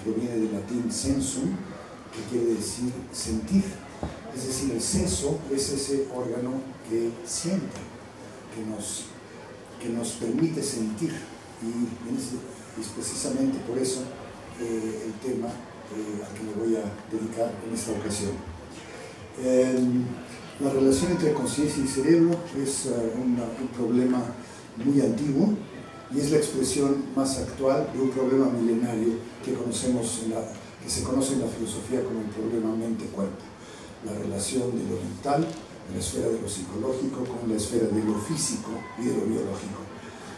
proviene del latín sensum, que quiere decir sentir. Es decir, el seso es ese órgano que siente, que nos permite sentir. Y es precisamente por eso el tema al que me voy a dedicar en esta ocasión. La relación entre conciencia y cerebro es un problema muy antiguo y es la expresión más actual de un problema milenario que se conoce en la filosofía como el problema mente-cuerpo. La relación de lo mental, de la esfera de lo psicológico, con la esfera de lo físico y de lo biológico.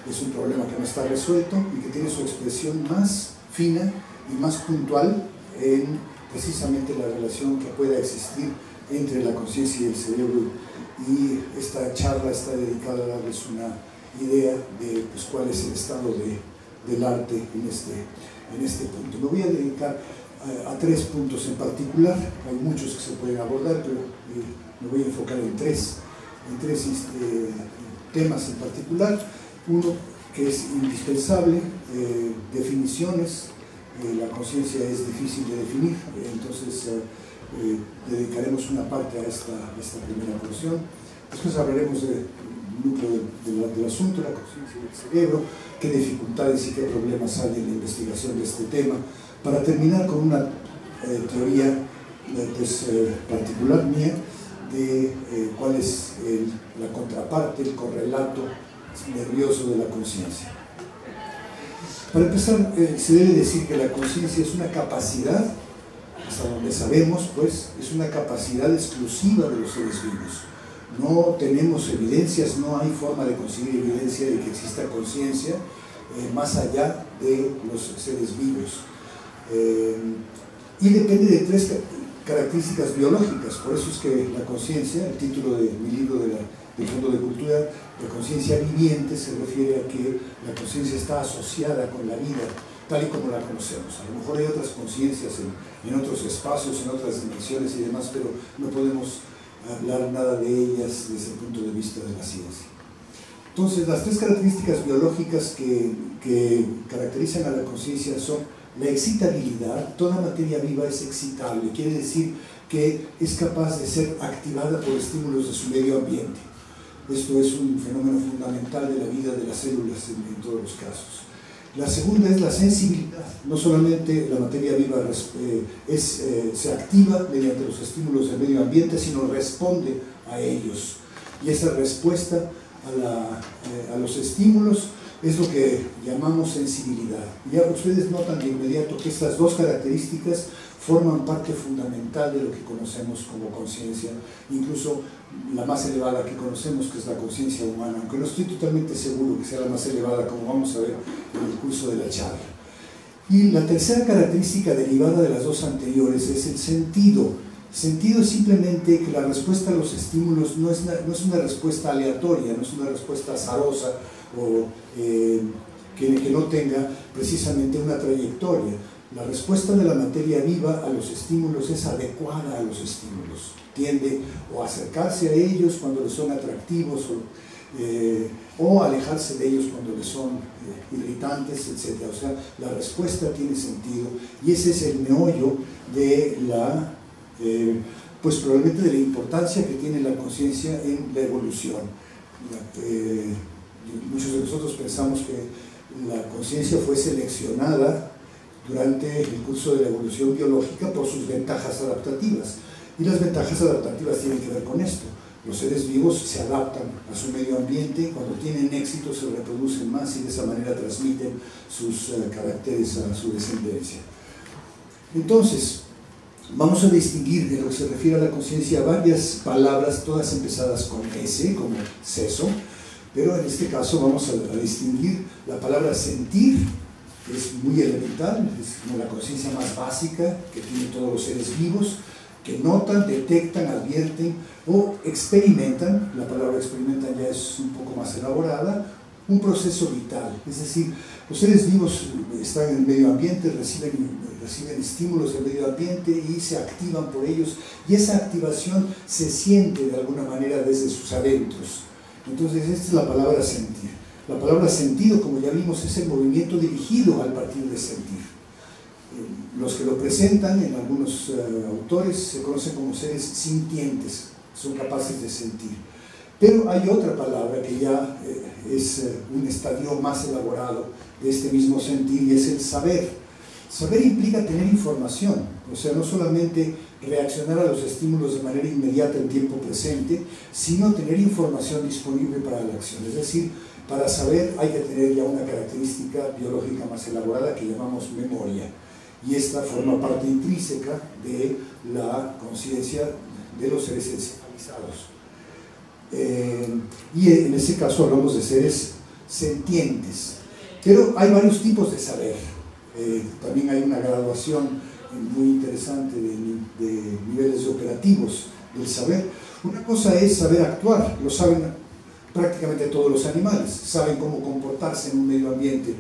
Es un problema que no está resuelto y que tiene su expresión más fina y más puntual en precisamente la relación que pueda existir entre la conciencia y el cerebro, y esta charla está dedicada a darles una idea de cuál es el estado del arte en este punto. Me voy a dedicar a 3 puntos en particular. Hay muchos que se pueden abordar, pero me voy a enfocar en tres temas en particular. Uno que es indispensable, definiciones. La conciencia es difícil de definir, entonces dedicaremos una parte a esta primera porción. Después hablaremos del núcleo del asunto, la conciencia del cerebro, qué dificultades y qué problemas hay en la investigación de este tema, para terminar con una teoría particular mía de cuál es la contraparte, el correlato nervioso de la conciencia. Para empezar, se debe decir que la conciencia es una capacidad, hasta donde sabemos, pues, es una capacidad exclusiva de los seres vivos. No tenemos evidencias, no hay forma de conseguir evidencia de que exista conciencia más allá de los seres vivos. Y depende de 3 características biológicas. Por eso es que la conciencia, el título de mi libro del Fondo de Cultura, de conciencia viviente, se refiere a que la conciencia está asociada con la vida, tal y como la conocemos. A lo mejor hay otras conciencias en otros espacios, en otras dimensiones y demás, pero no podemos hablar nada de ellas desde el punto de vista de la ciencia. Entonces, las 3 características biológicas que caracterizan a la conciencia son la excitabilidad. Toda materia viva es excitable, quiere decir que es capaz de ser activada por estímulos de su medio ambiente. Esto es un fenómeno fundamental de la vida de las células en todos los casos. La segunda es la sensibilidad. No solamente la materia viva se activa mediante los estímulos del medio ambiente, sino responde a ellos. Y esa respuesta a los estímulos es lo que llamamos sensibilidad. Ya ustedes notan de inmediato que estas 2 características forman parte fundamental de lo que conocemos como conciencia, incluso la más elevada que conocemos, que es la conciencia humana, aunque no estoy totalmente seguro que sea la más elevada, como vamos a ver en el curso de la charla. Y la tercera característica derivada de las 2 anteriores es el sentido. Sentido es simplemente que la respuesta a los estímulos no es una respuesta aleatoria, no es una respuesta azarosa o que no tenga precisamente una trayectoria. La respuesta de la materia viva a los estímulos es adecuada a los estímulos. Tiende o a acercarse a ellos cuando les son atractivos o alejarse de ellos cuando les son irritantes, etc. O sea, la respuesta tiene sentido y ese es el meollo de pues probablemente de la importancia que tiene la conciencia en la evolución. Muchos de nosotros pensamos que la conciencia fue seleccionada durante el curso de la evolución biológica por sus ventajas adaptativas. Y las ventajas adaptativas tienen que ver con esto. Los seres vivos se adaptan a su medio ambiente, cuando tienen éxito se reproducen más y de esa manera transmiten sus caracteres a su descendencia. Entonces, vamos a distinguir en lo que se refiere a la conciencia varias palabras, todas empezadas con S, como seso, pero en este caso vamos a distinguir la palabra sentir, que es muy elemental, es como la conciencia más básica que tienen todos los seres vivos, que notan, detectan, advierten o experimentan. La palabra experimentan ya es un poco más elaborada, un proceso vital. Es decir, los seres vivos están en el medio ambiente, reciben estímulos del medio ambiente y se activan por ellos, y esa activación se siente de alguna manera desde sus adentros. Entonces esta es la palabra sentir. La palabra sentido, como ya vimos, es el movimiento dirigido al partir de sentir. los que lo presentan, en algunos autores, se conocen como seres sintientes, son capaces de sentir. Pero hay otra palabra que ya es un estadio más elaborado de este mismo sentir, y es el saber. Saber implica tener información, o sea, no solamente reaccionar a los estímulos de manera inmediata en tiempo presente, sino tener información disponible para la acción. Es decir, para saber hay que tener ya una característica biológica más elaborada que llamamos memoria, y esta forma parte intrínseca de la conciencia de los seres encefalizados. Y en ese caso hablamos de seres sentientes. Pero hay varios tipos de saber. También hay una graduación muy interesante de niveles operativos del saber. Una cosa es saber actuar, lo saben prácticamente todos los animales, saben cómo comportarse en un medio ambiente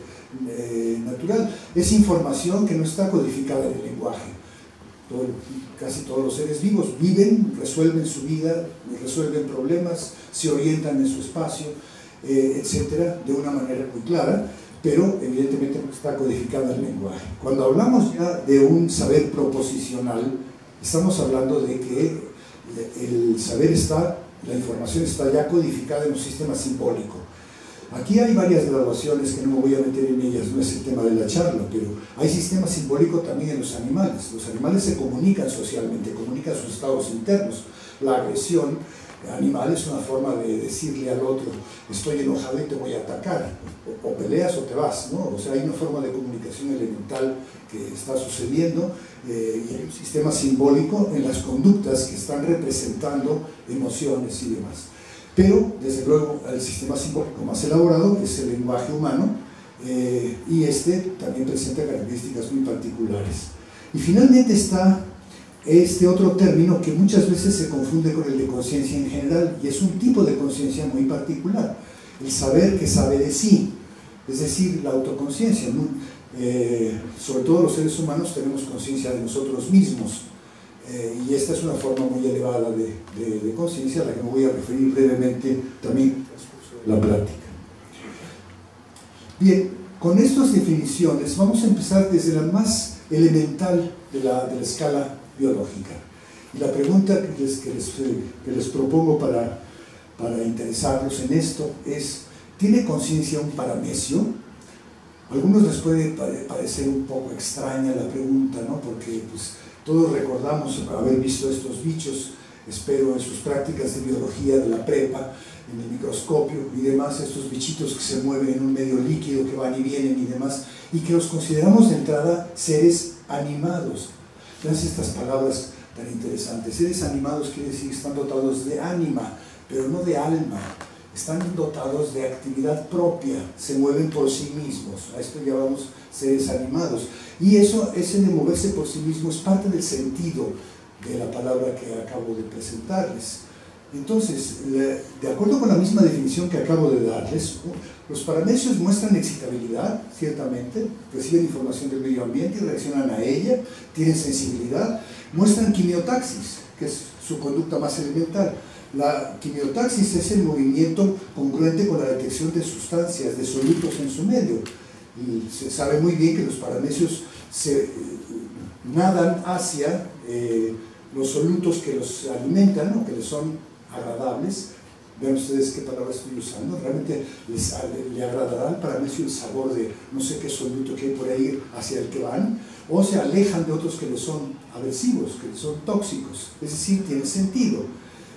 natural. Es información que no está codificada en el lenguaje. Casi todos los seres vivos viven, resuelven su vida, resuelven problemas, se orientan en su espacio, etcétera, de una manera muy clara, pero evidentemente no está codificada en el lenguaje. Cuando hablamos ya de un saber proposicional, estamos hablando de que el saber está, la información está ya codificada en un sistema simbólico. Aquí hay varias graduaciones que no me voy a meter en ellas, no es el tema de la charla, pero hay sistema simbólico también en los animales. Los animales se comunican socialmente, comunican sus estados internos. La agresión animal es una forma de decirle al otro: estoy enojado y te voy a atacar, o peleas o te vas, ¿no? O sea, hay una forma de comunicación elemental que está sucediendo, y hay un sistema simbólico en las conductas que están representando emociones y demás. Pero, desde luego, el sistema simbólico más elaborado es el lenguaje humano, y este también presenta características muy particulares. Y finalmente está este otro término que muchas veces se confunde con el de conciencia en general, y es un tipo de conciencia muy particular, el saber que sabe de sí, es decir, la autoconciencia. Sobre todo los seres humanos tenemos conciencia de nosotros mismos, y esta es una forma muy elevada de conciencia a la que me voy a referir brevemente también en el transcurso de la plática. Bien, con estas definiciones vamos a empezar desde la más elemental de la escala biológica. Y la pregunta que les propongo para interesarlos en esto es: ¿tiene conciencia un paramecio? A algunos les puede parecer un poco extraña la pregunta, ¿no? Porque pues, todos recordamos haber visto estos bichos, espero, en sus prácticas de biología de la prepa, en el microscopio y demás, estos bichitos que se mueven en un medio líquido, que van y vienen y demás, y que los consideramos de entrada seres animados. Entonces, estas palabras tan interesantes, seres animados quiere decir que están dotados de ánima, pero no de alma, están dotados de actividad propia, se mueven por sí mismos. A esto llamamos seres animados, y ese de moverse por sí mismo es parte del sentido de la palabra que acabo de presentarles. Entonces, de acuerdo con la misma definición que acabo de darles, los paramecios muestran excitabilidad, ciertamente, reciben información del medio ambiente y reaccionan a ella, tienen sensibilidad, muestran quimiotaxis, que es su conducta más elemental. La quimiotaxis es el movimiento congruente con la detección de sustancias, de solutos en su medio. Y se sabe muy bien que los paramecios nadan hacia los solutos que los alimentan, ¿no? Que les son agradables. Vean ustedes qué palabra estoy usando. Realmente le agradará al paramecio el sabor de no sé qué soluto que hay por ahí hacia el que van, o se alejan de otros que les son aversivos, que les son tóxicos. Es decir, tiene sentido.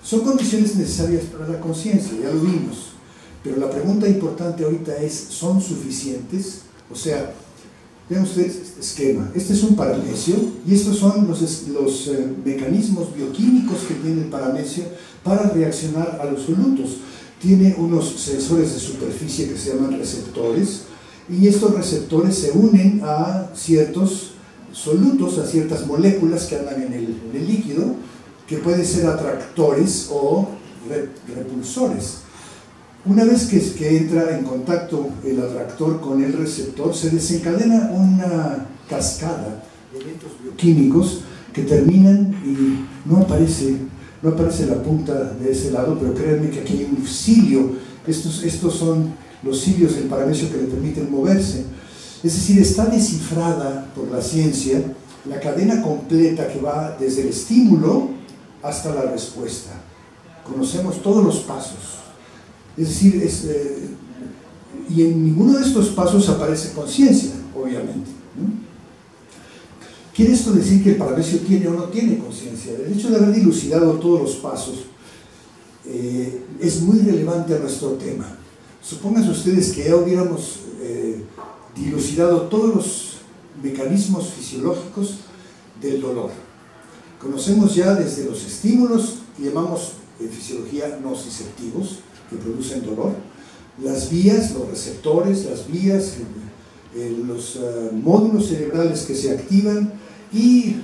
Son condiciones necesarias para la conciencia, ya lo vimos. Pero la pregunta importante ahorita es: ¿son suficientes? O sea, vean ustedes este esquema. Este es un paramecio, y estos son los mecanismos bioquímicos que tiene el paramecio para reaccionar a los solutos. Tiene unos sensores de superficie que se llaman receptores, y estos receptores se unen a ciertos solutos, a ciertas moléculas que andan en el líquido, que pueden ser atractores o repulsores. Una vez que entra en contacto el atractor con el receptor, se desencadena una cascada de eventos bioquímicos que terminan, y no aparece la punta de ese lado, pero créanme que aquí hay un cilio. Estos son los cilios del paramecio que le permiten moverse. Es decir, está descifrada por la ciencia la cadena completa que va desde el estímulo hasta la respuesta. Conocemos todos los pasos. Es decir, y en ninguno de estos pasos aparece conciencia, obviamente, ¿no? ¿Quiere esto decir que el paramecio tiene o no tiene conciencia? El hecho de haber dilucidado todos los pasos es muy relevante a nuestro tema. Supongan ustedes que ya hubiéramos dilucidado todos los mecanismos fisiológicos del dolor. Conocemos ya desde los estímulos, que llamamos en fisiología nociceptivos, que producen dolor, las vías, los receptores, las vías, los módulos cerebrales que se activan y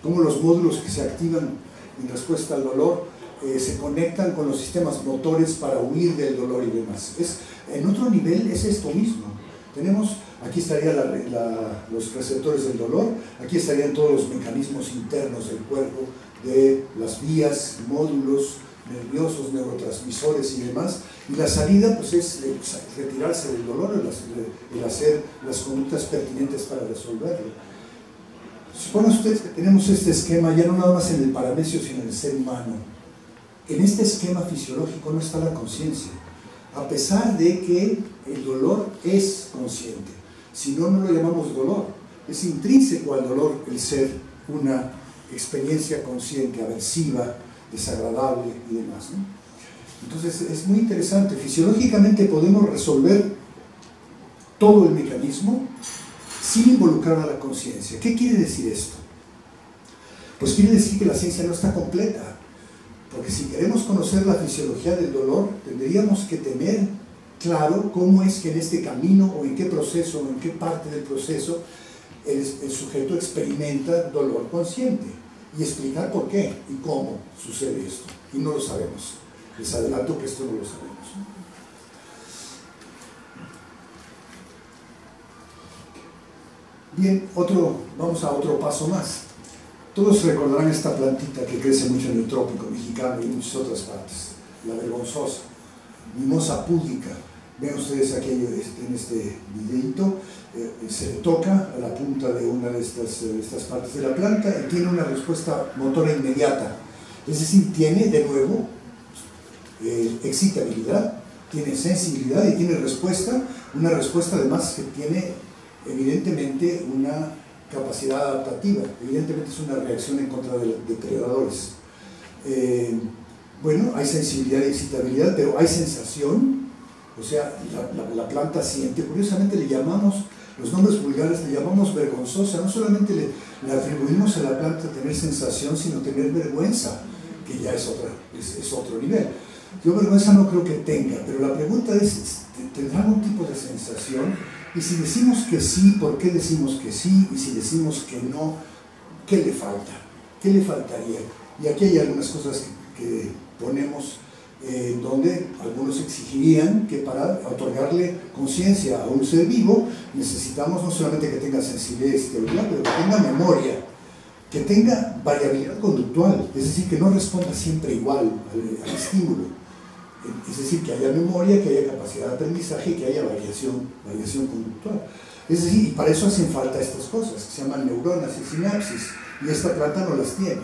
cómo los módulos que se activan en respuesta al dolor se conectan con los sistemas motores para huir del dolor y demás. En otro nivel es esto mismo. Aquí estarían los receptores del dolor, aquí estarían todos los mecanismos internos del cuerpo, de las vías, módulos nerviosos, neurotransmisores y demás, y la salida pues es retirarse del dolor, el hacer las conductas pertinentes para resolverlo. Supongan ustedes que tenemos este esquema ya no nada más en el paramecio sino en el ser humano. En este esquema fisiológico no está la conciencia, a pesar de que el dolor es consciente. Si no, no lo llamamos dolor. Es intrínseco al dolor el ser una experiencia consciente, aversiva, desagradable y demás, ¿no? Entonces es muy interesante. Fisiológicamente podemos resolver todo el mecanismo sin involucrar a la conciencia. ¿Qué quiere decir esto? Pues quiere decir que la ciencia no está completa, porque si queremos conocer la fisiología del dolor, tendríamos que tener claro cómo es que en este camino o en qué proceso o en qué parte del proceso el sujeto experimenta dolor consciente y explicar por qué y cómo sucede esto. Y no lo sabemos. Les adelanto que esto no lo sabemos. Bien, vamos a otro paso más. Todos recordarán esta plantita que crece mucho en el trópico mexicano y en muchas otras partes, la vergonzosa, mimosa púdica. Ven ustedes aquí en este videito, se le toca a la punta de una de estas partes de la planta y tiene una respuesta motora inmediata. Es decir, tiene de nuevo excitabilidad, tiene sensibilidad y tiene respuesta, una respuesta además que tiene evidentemente una capacidad adaptativa, evidentemente es una reacción en contra de depredadores. Bueno, hay sensibilidad y excitabilidad, pero hay sensación, o sea, la planta siente. Curiosamente le llamamos, los nombres vulgares le llamamos vergonzosa, no solamente le atribuimos a la planta tener sensación, sino tener vergüenza, que ya es otro nivel. Yo vergüenza no creo que tenga, pero la pregunta es, ¿tendrá algún tipo de sensación? Y si decimos que sí, ¿por qué decimos que sí? Y si decimos que no, ¿qué le falta? ¿Qué le faltaría? Y aquí hay algunas cosas que ponemos donde algunos exigirían que para otorgarle conciencia a un ser vivo necesitamos no solamente que tenga sensibilidad y estabilidad, pero que tenga memoria, que tenga variabilidad conductual, es decir, que no responda siempre igual al estímulo. Es decir, que haya memoria, que haya capacidad de aprendizaje y que haya variación conductual. Es decir, y para eso hacen falta estas cosas, que se llaman neuronas y sinapsis, y esta planta no las tiene.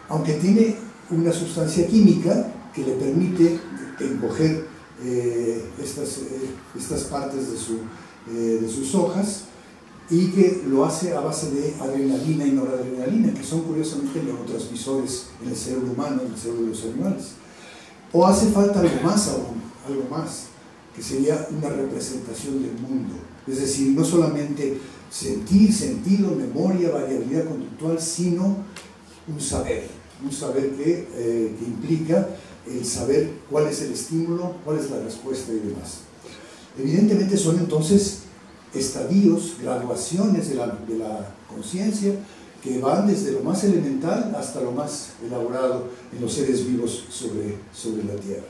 Aunque tiene una sustancia química que le permite encoger estas partes de sus hojas, y que lo hace a base de adrenalina y noradrenalina, que son curiosamente neurotransmisores en el cerebro humano, en el cerebro de los animales. O hace falta algo más aún, algo más, que sería una representación del mundo. Es decir, no solamente sentir, sentido, memoria, variabilidad conductual, sino un saber que implica el saber cuál es el estímulo, cuál es la respuesta y demás. Evidentemente son entonces estadios, graduaciones de la conciencia que van desde lo más elemental hasta lo más elaborado en los seres vivos sobre la Tierra.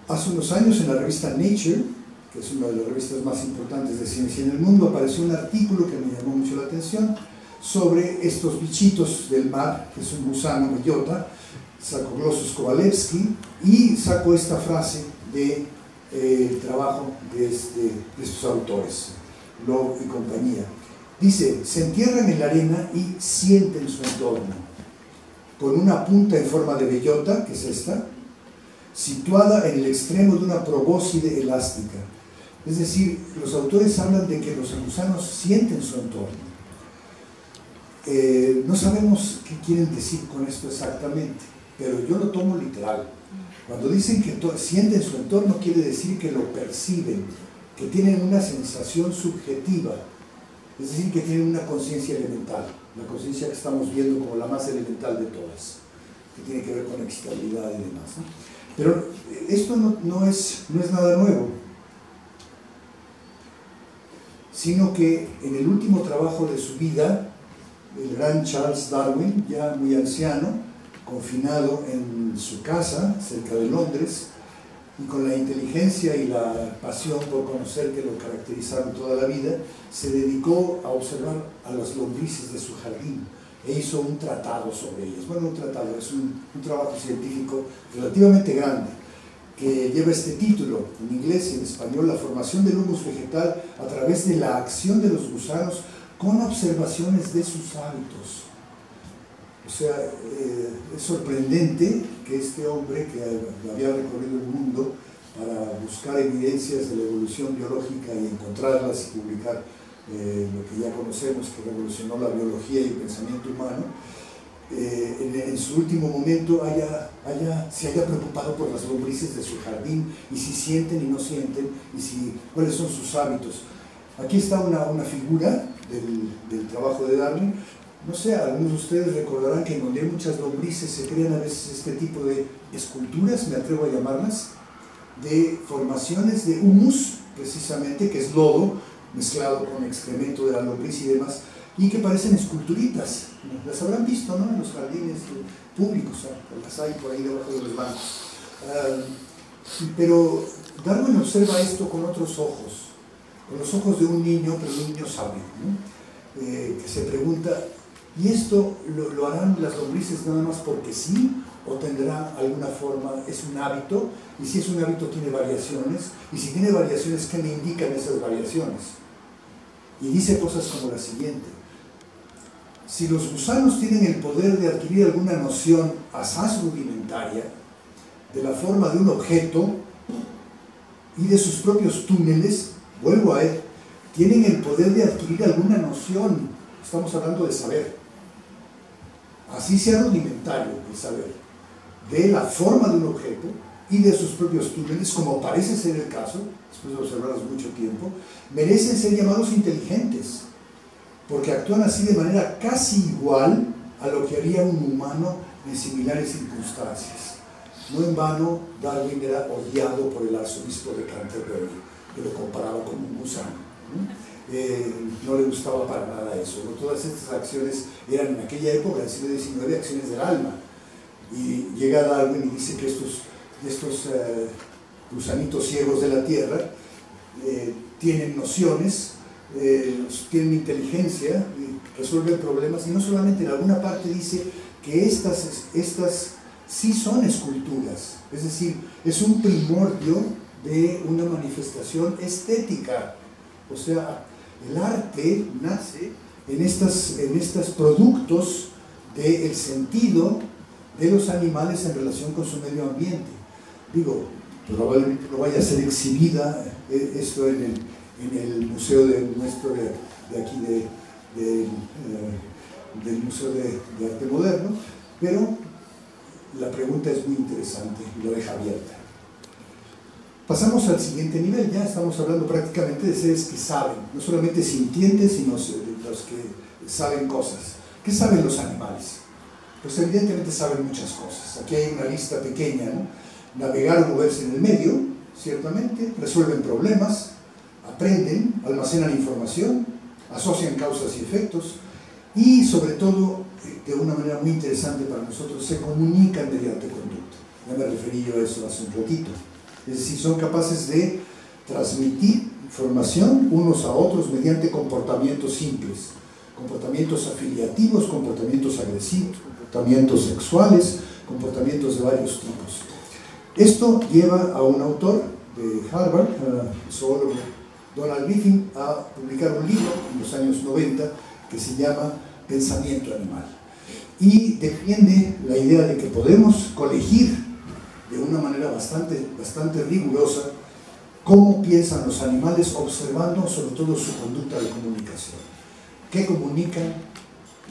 Hace unos años en la revista Nature, que es una de las revistas más importantes de ciencia en el mundo, apareció un artículo que me llamó mucho la atención sobre estos bichitos del mar, que es un gusano bellota, Sacoglosus Kowalewski, y sacó esta frase del trabajo de estos autores. Love y compañía. Dice, se entierran en la arena y sienten su entorno, con una punta en forma de bellota, que es esta, situada en el extremo de una probóscide elástica. Es decir, los autores hablan de que los gusanos sienten su entorno. No sabemos qué quieren decir con esto exactamente, pero yo lo tomo literal. Cuando dicen que sienten su entorno, quiere decir que lo perciben, que tienen una sensación subjetiva, es decir, que tienen una conciencia elemental, la conciencia que estamos viendo como la más elemental de todas, que tiene que ver con excitabilidad y demás, ¿no? Pero esto no es nada nuevo, sino que en el último trabajo de su vida, el gran Charles Darwin, ya muy anciano, confinado en su casa, cerca de Londres, y con la inteligencia y la pasión por conocer que lo caracterizaron toda la vida, se dedicó a observar a las lombrices de su jardín e hizo un tratado sobre ellas. Bueno, un tratado, es un trabajo científico relativamente grande, que lleva este título, en inglés y en español, La formación del humus vegetal a través de la acción de los gusanos con observaciones de sus hábitos. O sea, es sorprendente que este hombre que había recorrido el mundo para buscar evidencias de la evolución biológica y encontrarlas y publicar lo que ya conocemos que revolucionó la biología y el pensamiento humano, en su último momento se haya preocupado por las lombrices de su jardín y si sienten y no sienten y cuáles son sus hábitos. Aquí está una figura del trabajo de Darwin. No sé, algunos de ustedes recordarán que en donde hay muchas lombrices se crean a veces este tipo de esculturas, me atrevo a llamarlas, de formaciones de humus, precisamente, que es lodo mezclado con excremento de la lombriz y demás, y que parecen esculturitas. Las habrán visto, ¿no?, en los jardines públicos, las hay por ahí debajo de los bancos. Pero Darwin observa esto con otros ojos, con los ojos de un niño, pero de un niño sabio, ¿no? Que se pregunta, ¿y esto lo harán las lombrices nada más porque sí? ¿O tendrá alguna forma? ¿Es un hábito? Y si es un hábito, tiene variaciones. Y si tiene variaciones, ¿qué me indican esas variaciones? Y dice cosas como la siguiente: si los gusanos tienen el poder de adquirir alguna noción asaz rudimentaria de la forma de un objeto y de sus propios túneles, vuelvo a él, tienen el poder de adquirir alguna noción, estamos hablando de saber, así sea rudimentario el saber, de la forma de un objeto y de sus propios túneles, como parece ser el caso, después de observarlos mucho tiempo, merecen ser llamados inteligentes, porque actúan así de manera casi igual a lo que haría un humano en similares circunstancias. No en vano, Darwin era odiado por el arzobispo de Canterbury, que lo comparaba con un gusano, ¿no? No le gustaba para nada eso, ¿no? Todas estas acciones eran en aquella época, del siglo XIX, acciones del alma. Y llega Darwin y dice que estos gusanitos ciegos de la tierra tienen nociones, tienen inteligencia, resuelven problemas, y no solamente, en alguna parte dice que estas sí son esculturas, es decir, es un primordio de una manifestación estética. O sea, el arte nace en estos productos del sentido de los animales en relación con su medio ambiente. Digo, probablemente no vaya a ser exhibida esto en el museo nuestro de aquí, del Museo de Arte Moderno, pero la pregunta es muy interesante y lo deja abierta. Pasamos al siguiente nivel, ya estamos hablando prácticamente de seres que saben, no solamente sintientes, sino los que saben cosas. ¿Qué saben los animales? Pues evidentemente saben muchas cosas. Aquí hay una lista pequeña, ¿no? Navegar o moverse en el medio, ciertamente, resuelven problemas, aprenden, almacenan información, asocian causas y efectos, y sobre todo, de una manera muy interesante para nosotros, se comunican mediante conducta. Ya me referí yo a eso hace un ratito. Es decir, son capaces de transmitir información unos a otros mediante comportamientos simples, comportamientos afiliativos, comportamientos agresivos, comportamientos sexuales, comportamientos de varios tipos. Esto lleva a un autor de Harvard, zoólogo Donald Griffin a publicar un libro en los años 90 que se llama Pensamiento Animal, y defiende la idea de que podemos colegir de una manera bastante rigurosa cómo piensan los animales, observando sobre todo su conducta de comunicación. ¿Qué comunican?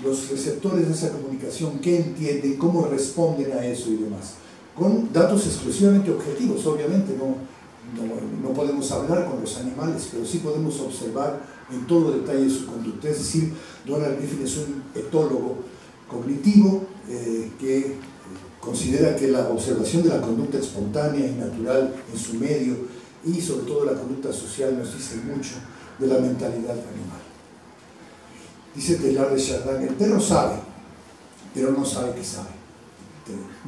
Los receptores de esa comunicación, ¿qué entienden? ¿Cómo responden a eso y demás? Con datos exclusivamente objetivos, obviamente, no podemos hablar con los animales, pero sí podemos observar en todo detalle su conducta. Es decir, Donald Griffin es un etólogo cognitivo que considera que la observación de la conducta espontánea y natural en su medio, y sobre todo la conducta social, nos dice mucho de la mentalidad animal. Dice Teilhard de Chardin: el perro sabe, pero no sabe que sabe.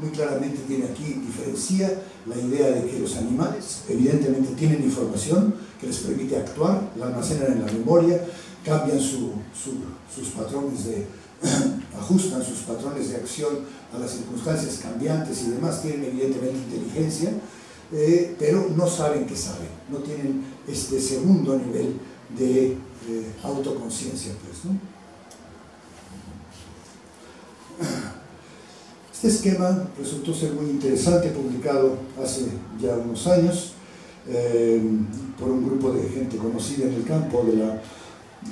Muy claramente tiene aquí, diferencia la idea de que los animales evidentemente tienen información que les permite actuar, la almacenan en la memoria, cambian sus patrones ajustan sus patrones de acción a las circunstancias cambiantes y demás, tienen evidentemente inteligencia, pero no saben que saben, no tienen este segundo nivel de autoconciencia, pues, ¿no? Este esquema resultó ser muy interesante, publicado hace ya unos años por un grupo de gente conocida en el campo de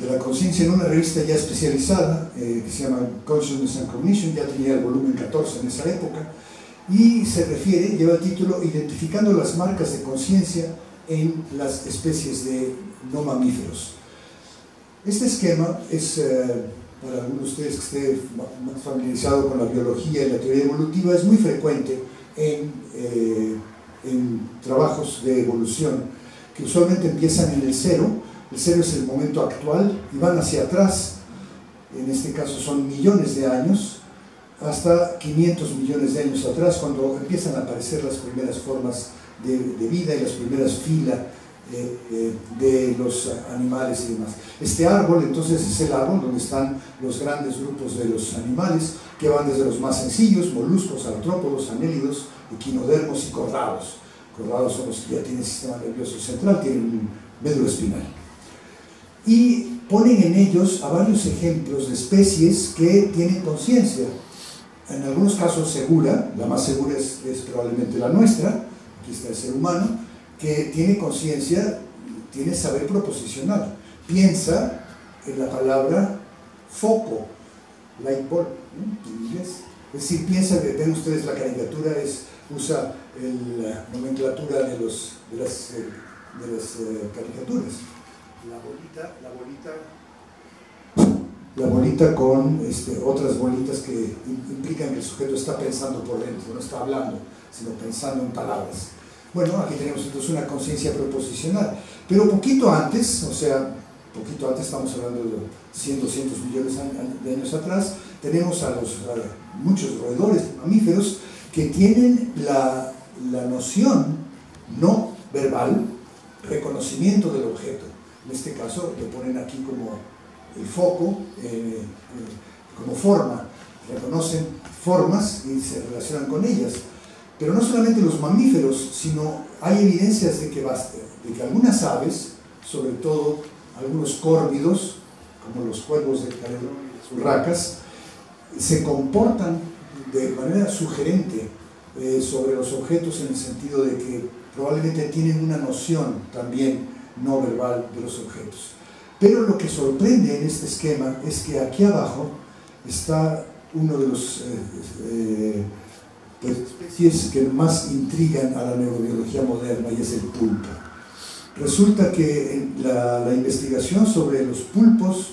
la conciencia, en una revista ya especializada que se llama Consciousness and Cognition. Ya tenía el volumen 14 en esa época, y se refiere, lleva el título, Identificando las marcas de conciencia en las especies de no mamíferos. Este esquema es, para algunos de ustedes que esté más familiarizado con la biología y la teoría evolutiva, es muy frecuente en trabajos de evolución, que usualmente empiezan en el cero. El cero es el momento actual y van hacia atrás, en este caso son millones de años, hasta 500 millones de años atrás, cuando empiezan a aparecer las primeras formas de vida y las primeras filas de los animales y demás. Este árbol entonces es el árbol donde están los grandes grupos de los animales, que van desde los más sencillos, moluscos, artrópodos, anélidos, equinodermos y cordados. Cordados son los que ya tienen sistema nervioso central, tienen médula espinal. Y ponen en ellos a varios ejemplos de especies que tienen conciencia, en algunos casos segura. La más segura es probablemente la nuestra, aquí está el ser humano, que tiene conciencia, tiene saber proposicional, piensa en la palabra foco, light bulb, ¿no? En inglés. Es decir, piensa, ven ustedes la caricatura, usa la nomenclatura de las caricaturas. La bolita con otras bolitas que implican que el sujeto está pensando por dentro, no está hablando, sino pensando en palabras. Bueno, aquí tenemos entonces una conciencia proposicional, pero poquito antes, estamos hablando de 100, 200 millones de años atrás, tenemos a muchos roedores, mamíferos, que tienen la noción no verbal, reconocimiento del objeto. En este caso lo ponen aquí como el foco, como forma, reconocen formas y se relacionan con ellas. Pero no solamente los mamíferos, sino hay evidencias de que algunas aves, sobre todo algunos córvidos, como los cuervos de Caledón y las urracas, se comportan de manera sugerente sobre los objetos, en el sentido de que probablemente tienen una noción también no verbal de los objetos. Pero lo que sorprende en este esquema es que aquí abajo está uno de los especies que más intrigan a la neurobiología moderna, y es el pulpo. Resulta que la investigación sobre los pulpos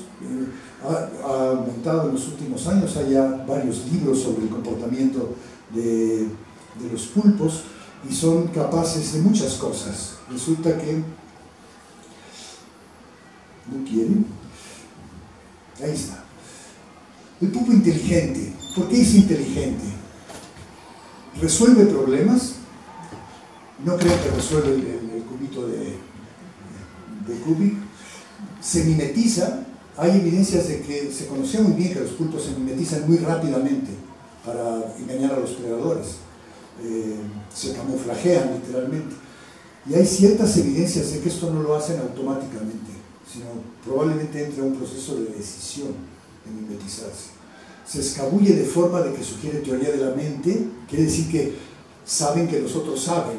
ha aumentado en los últimos años. Hay ya varios libros sobre el comportamiento de los pulpos, y son capaces de muchas cosas. Resulta que no quieren. Ahí está. El pulpo inteligente. ¿Por qué es inteligente? ¿Resuelve problemas? No creo que resuelve el cubito de Kubik. Se mimetiza. Hay evidencias de que se conocía muy bien que los pulpos se mimetizan muy rápidamente para engañar a los predadores. Se camuflajean literalmente. Y hay ciertas evidencias de que esto no lo hacen automáticamente, sino probablemente entra un proceso de decisión en mimetizarse. Se escabulle de forma de que sugiere teoría de la mente, quiere decir que saben que los otros saben.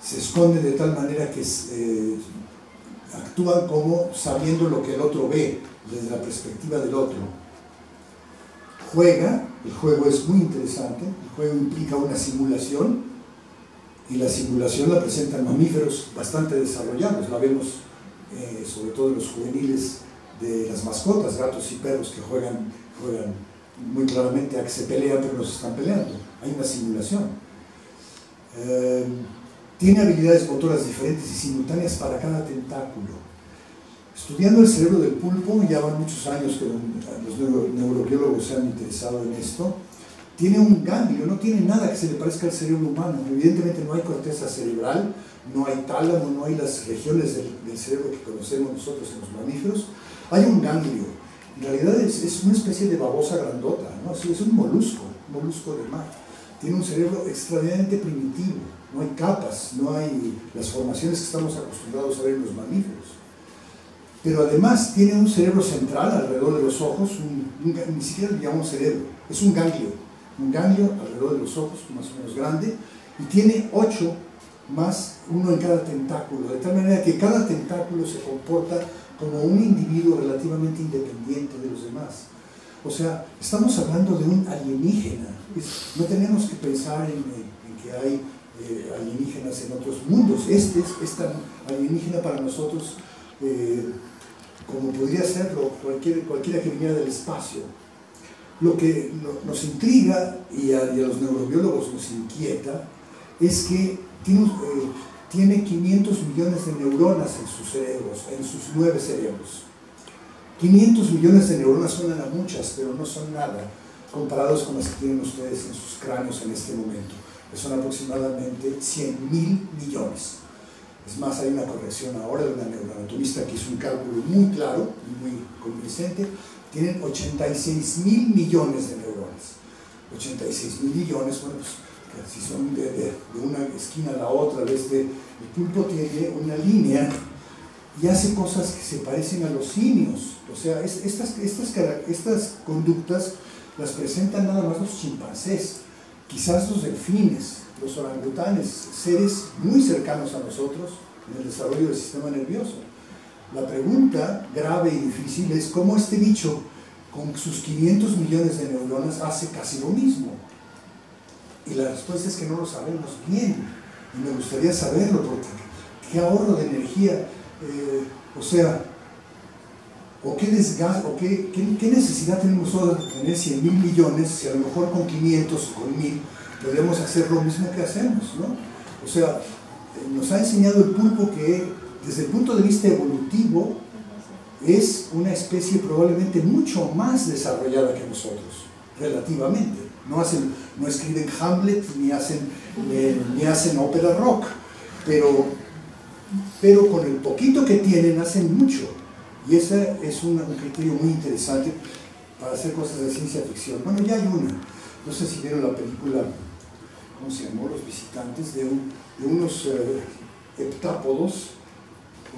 Se esconden de tal manera que actúan como sabiendo lo que el otro ve, desde la perspectiva del otro. Juega, el juego es muy interesante, el juego implica una simulación, y la simulación la presentan mamíferos bastante desarrollados, la vemos sobre todo en los juveniles de las mascotas, gatos y perros que juegan muy claramente a que se pelean, pero no se están peleando, hay una simulación. Tiene habilidades motoras diferentes y simultáneas para cada tentáculo. Estudiando el cerebro del pulpo, ya van muchos años que los neurobiólogos se han interesado en esto. Tiene un ganglio, no tiene nada que se le parezca al cerebro humano. Evidentemente no hay corteza cerebral, no hay tálamo, no hay las regiones del cerebro que conocemos nosotros en los mamíferos. Hay un ganglio. En realidad es una especie de babosa grandota, ¿no? Es un molusco de mar. Tiene un cerebro extraordinariamente primitivo. No hay capas, no hay las formaciones que estamos acostumbrados a ver en los mamíferos. Pero además tiene un cerebro central alrededor de los ojos, ni siquiera le llamamos cerebro, es un ganglio alrededor de los ojos, más o menos grande, y tiene 8 más uno en cada tentáculo, de tal manera que cada tentáculo se comporta como un individuo relativamente independiente de los demás. O sea, estamos hablando de un alienígena. No tenemos que pensar en que hay alienígenas en otros mundos. Este es tan alienígena para nosotros como podría serlo cualquiera que viniera del espacio. Lo que nos intriga y a los neurobiólogos nos inquieta es que tiene 500 millones de neuronas en sus cerebros, en sus 9 cerebros. 500 millones de neuronas suenan a muchas, pero no son nada comparados con las que tienen ustedes en sus cráneos en este momento, que son aproximadamente 100.000 millones. Es más, hay una corrección ahora de una neuroanatomista que hizo un cálculo muy claro, muy convincente. Tienen 86.000 millones de neuronas. 86.000 millones, bueno, pues si son de una esquina a la otra, el pulpo tiene una línea y hace cosas que se parecen a los simios. O sea, estas conductas las presentan nada más los chimpancés, quizás los delfines, los orangutanes, seres muy cercanos a nosotros en el desarrollo del sistema nervioso. La pregunta grave y difícil es cómo este bicho, con sus 500 millones de neuronas, hace casi lo mismo. Y la respuesta es que no lo sabemos bien. Y me gustaría saberlo, porque qué ahorro de energía, o qué desgaste, o qué necesidad tenemos nosotros de tener 100.000 millones, si a lo mejor con 500 o con 1000 podemos hacer lo mismo que hacemos, ¿no? O sea, nos ha enseñado el pulpo que desde el punto de vista evolutivo es una especie probablemente mucho más desarrollada que nosotros, relativamente. No escriben Hamlet ni hacen ópera rock, pero con el poquito que tienen hacen mucho. Y ese es un criterio muy interesante para hacer cosas de ciencia ficción. Bueno, ya hay una. No sé si vieron la película, ¿cómo se llamó? Los visitantes, de unos heptápodos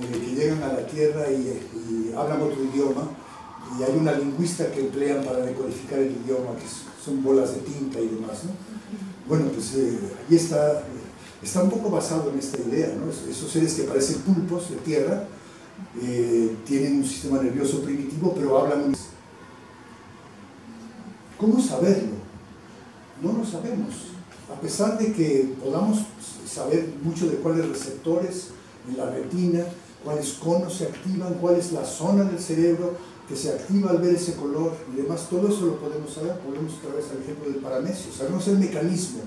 que llegan a la Tierra y hablan otro idioma, y hay una lingüista que emplean para decodificar el idioma, que son bolas de tinta y demás, ¿no? Bueno, pues ahí está un poco basado en esta idea, ¿no? Esos seres que parecen pulpos de tierra tienen un sistema nervioso primitivo, pero hablan. ¿Cómo saberlo? No lo sabemos. A pesar de que podamos saber mucho de cuáles receptores en la retina, cuáles conos se activan, cuál es la zona del cerebro que se activa al ver ese color y demás, todo eso lo podemos saber. Volvemos otra vez al ejemplo del paramecio. Sabemos el mecanismo,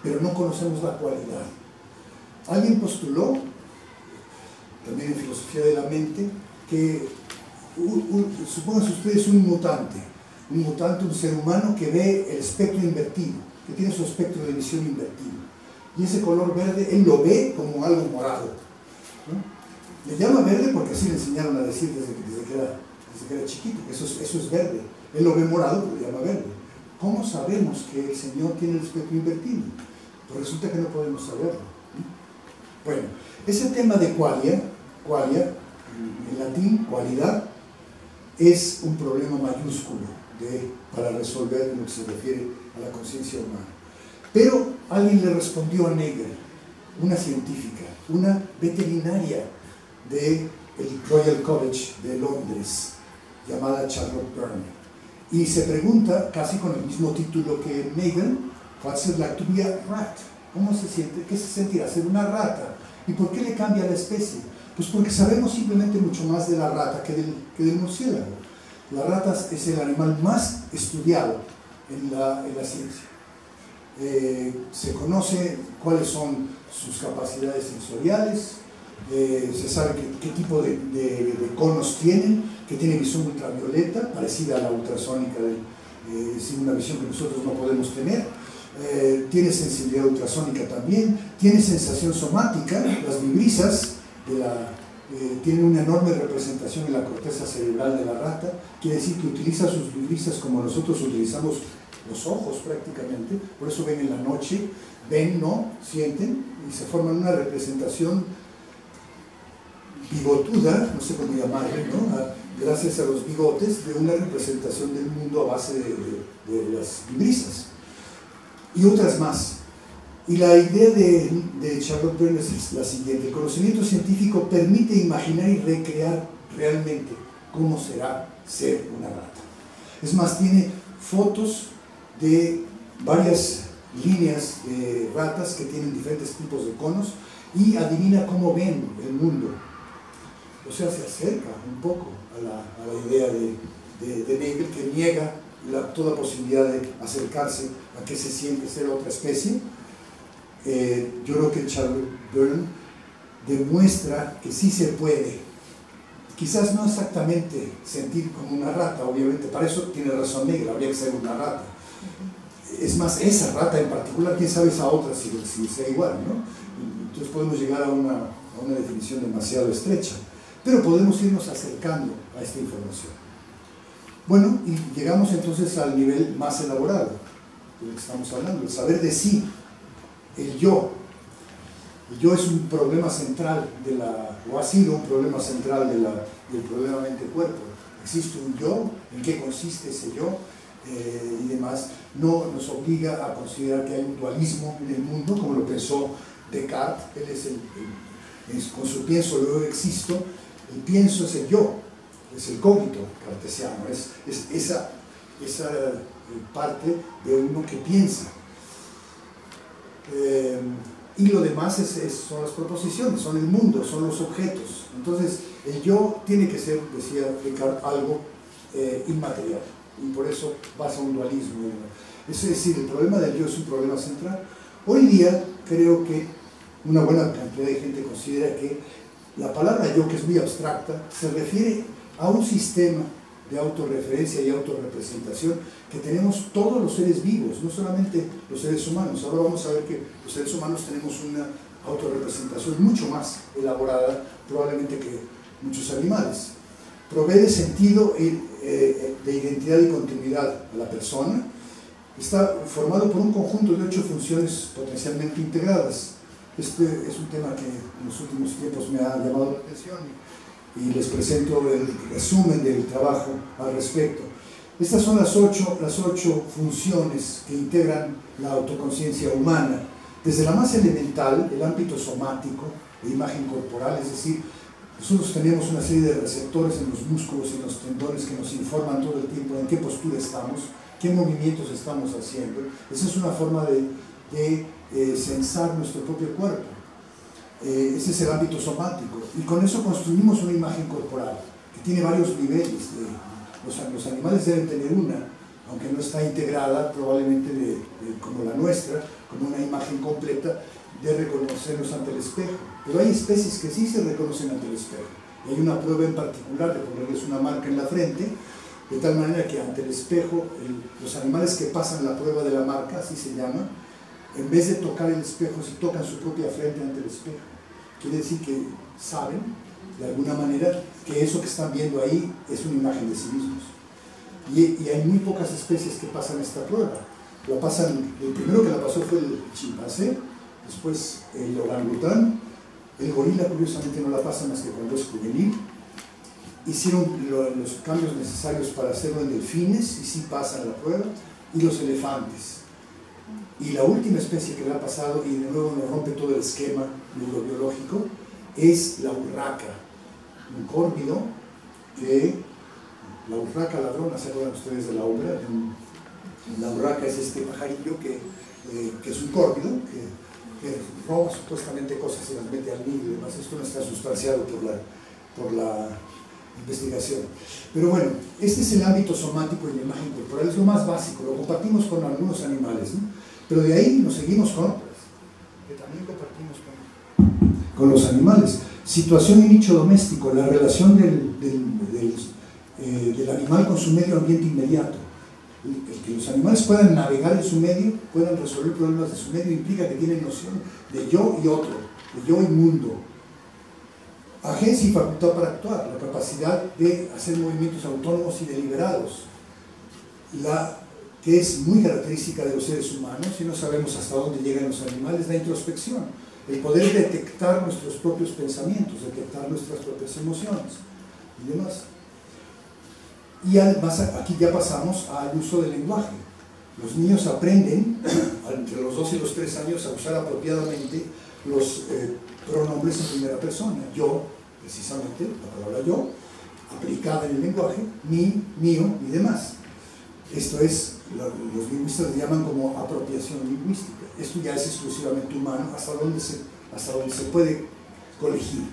pero no conocemos la cualidad. Alguien postuló, también en filosofía de la mente, que supónganse ustedes un mutante, un ser humano que ve el espectro invertido, que tiene su espectro de visión invertido. Y ese color verde, él lo ve como algo morado, ¿no? Le llama verde porque así le enseñaron a decir desde que era chiquito, que eso es verde. Él lo ve morado, pero le llama verde. ¿Cómo sabemos que el Señor tiene el espectro invertido? Pues resulta que no podemos saberlo. Bueno, ese tema de qualia, en latín, cualidad, es un problema mayúsculo para resolver en lo que se refiere a la conciencia humana. Pero alguien le respondió a Nagel, una científica, una veterinaria del Royal College de Londres, llamada Charlotte Byrne, y se pregunta, casi con el mismo título que Nagel, what's it like to be a rat? ¿Cómo se siente? ¿Qué se sentirá ser una rata? ¿Y por qué le cambia la especie? Pues porque sabemos simplemente mucho más de la rata que del murciélago. La rata es el animal más estudiado en la ciencia. Se conoce cuáles son sus capacidades sensoriales, se sabe qué tipo de conos tienen, que tiene visión ultravioleta, parecida a la ultrasónica, sin una visión que nosotros no podemos tener. Tiene sensibilidad ultrasónica también, tiene sensación somática, las vibrisas tienen una enorme representación en la corteza cerebral de la rata, quiere decir que utiliza sus vibrisas como nosotros utilizamos los ojos prácticamente, por eso ven en la noche, ven, no, sienten, y se forman una representación bigotuda, no sé cómo llamarle, ¿no? Gracias a los bigotes, de una representación del mundo a base de las vibrisas. Y otras más. Y la idea de Charlotte Byrne es la siguiente: el conocimiento científico permite imaginar y recrear realmente cómo será ser una rata. Es más, tiene fotos de varias líneas de ratas que tienen diferentes tipos de conos y adivina cómo ven el mundo. O sea, se acerca un poco a la idea de Nagel, que niega toda posibilidad de acercarse a qué se siente ser otra especie. Yo creo que Charlotte Byrne demuestra que sí se puede, quizás no exactamente sentir como una rata, obviamente, para eso tiene razón Nagel, habría que ser una rata. Es más, esa rata en particular, quién sabe esa otra si sea igual, ¿no? Entonces podemos llegar a una definición demasiado estrecha, pero podemos irnos acercando a esta información. Bueno, y llegamos entonces al nivel más elaborado de lo que estamos hablando, el saber de sí, el yo. El yo es un problema central o ha sido un problema central del problema mente-cuerpo. ¿Existe un yo? ¿En qué consiste ese yo? Y demás. No nos obliga a considerar que hay un dualismo en el mundo, como lo pensó Descartes. Él con su pienso luego existo. El pienso es el yo, es el cogito cartesiano, es esa parte de uno que piensa. Y lo demás son las proposiciones, son el mundo, son los objetos. Entonces, el yo tiene que ser, decía Descartes, algo inmaterial, y por eso basa un dualismo. Es decir, el problema del yo es un problema central. Hoy día creo que una buena cantidad de gente considera que la palabra yo, que es muy abstracta, se refiere a un sistema de autorreferencia y autorrepresentación que tenemos todos los seres vivos, no solamente los seres humanos. Ahora vamos a ver que los seres humanos tenemos una autorrepresentación mucho más elaborada probablemente que muchos animales. Provee de sentido, de identidad y continuidad a la persona. Está formado por un conjunto de 8 funciones potencialmente integradas. Este es un tema que en los últimos tiempos me ha llamado la atención y les presento el resumen del trabajo al respecto. Estas son las ocho funciones que integran la autoconciencia humana, desde la más elemental, el ámbito somático, de imagen corporal, es decir, nosotros tenemos una serie de receptores en los músculos y en los tendones que nos informan todo el tiempo en qué postura estamos, qué movimientos estamos haciendo. Esa es una forma de sensar nuestro propio cuerpo. Ese es el ámbito somático, y con eso construimos una imagen corporal que tiene varios niveles. Los animales deben tener una, aunque no está integrada probablemente como la nuestra, como una imagen completa de reconocernos ante el espejo. Pero hay especies que sí se reconocen ante el espejo, y hay una prueba en particular de ponerles una marca en la frente, de tal manera que ante el espejo, los animales que pasan la prueba de la marca, así se llama, en vez de tocar el espejo, si tocan su propia frente ante el espejo. Quiere decir que saben, de alguna manera, que eso que están viendo ahí es una imagen de sí mismos. Y hay muy pocas especies que pasan esta prueba. El primero que la pasó fue el chimpancé, después el orangután, El gorila, curiosamente, no la pasa más que cuando es juvenil. Hicieron los cambios necesarios para hacerlo en delfines y sí pasan la prueba. Y los elefantes. Y la última especie que le ha pasado, y de nuevo nos rompe todo el esquema neurobiológico, es la urraca, un córvido que, la urraca ladrona, ¿se acuerdan ustedes de la obra? La urraca es este pajarillo que es un córvido, que roba supuestamente cosas y las mete al nido y demás. Esto no está sustanciado por la investigación. Pero bueno, este es el ámbito somático y la imagen corporal, es lo más básico, lo compartimos con algunos animales, ¿no? Pero de ahí nos seguimos con otras, que también compartimos con los animales. Situación y nicho doméstico, la relación del animal con su medio ambiente inmediato. El que los animales puedan navegar en su medio, puedan resolver problemas de su medio, implica que tienen noción de yo y otro, de yo y mundo. Agencia y facultad para actuar, la capacidad de hacer movimientos autónomos y deliberados, que es muy característica de los seres humanos, y no sabemos hasta dónde llegan los animales, la introspección, el poder detectar nuestros propios pensamientos, detectar nuestras propias emociones y demás. Y además aquí ya pasamos al uso del lenguaje. Los niños aprenden entre los 2 y los 3 años a usar apropiadamente los pronombres en primera persona. Yo, precisamente, la palabra yo, aplicada en el lenguaje, mi, mío y demás. Esto es, los lingüistas le llaman como apropiación lingüística. Esto ya es exclusivamente humano, hasta donde se puede colegir.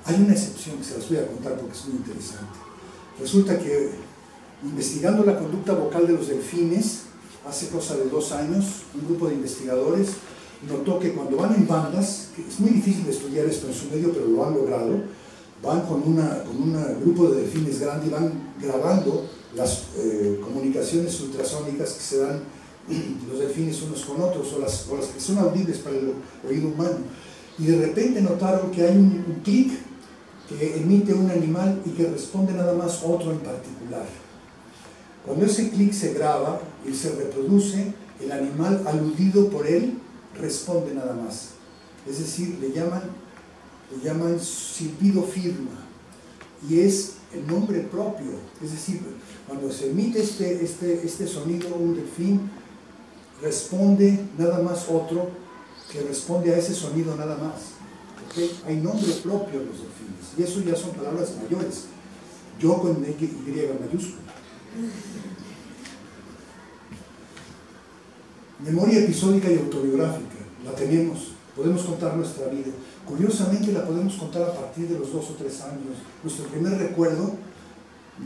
Hay una excepción que se las voy a contar porque es muy interesante. Resulta que, investigando la conducta vocal de los delfines, hace cosa de 2 años, un grupo de investigadores notó que cuando van en bandas, que es muy difícil de estudiar esto en su medio, pero lo han logrado, van con un grupo de delfines grande y van grabando las comunicaciones ultrasónicas que se dan los delfines unos con otros, o las que son audibles para el oído humano. Y de repente notaron que hay un clic que emite un animal y que responde nada más otro en particular. Cuando ese clic se graba y se reproduce, el animal aludido por él responde nada más. Es decir, le llaman silbido firma, y es el nombre propio. Es decir, cuando se emite este sonido, un delfín responde nada más otro que responde a ese sonido nada más. ¿Okay? Hay nombre propio en los delfines, y eso ya son palabras mayores. Yo con Y mayúscula. Memoria episódica y autobiográfica, la tenemos, podemos contar nuestra vida. Curiosamente la podemos contar a partir de los 2 o 3 años. Nuestro primer recuerdo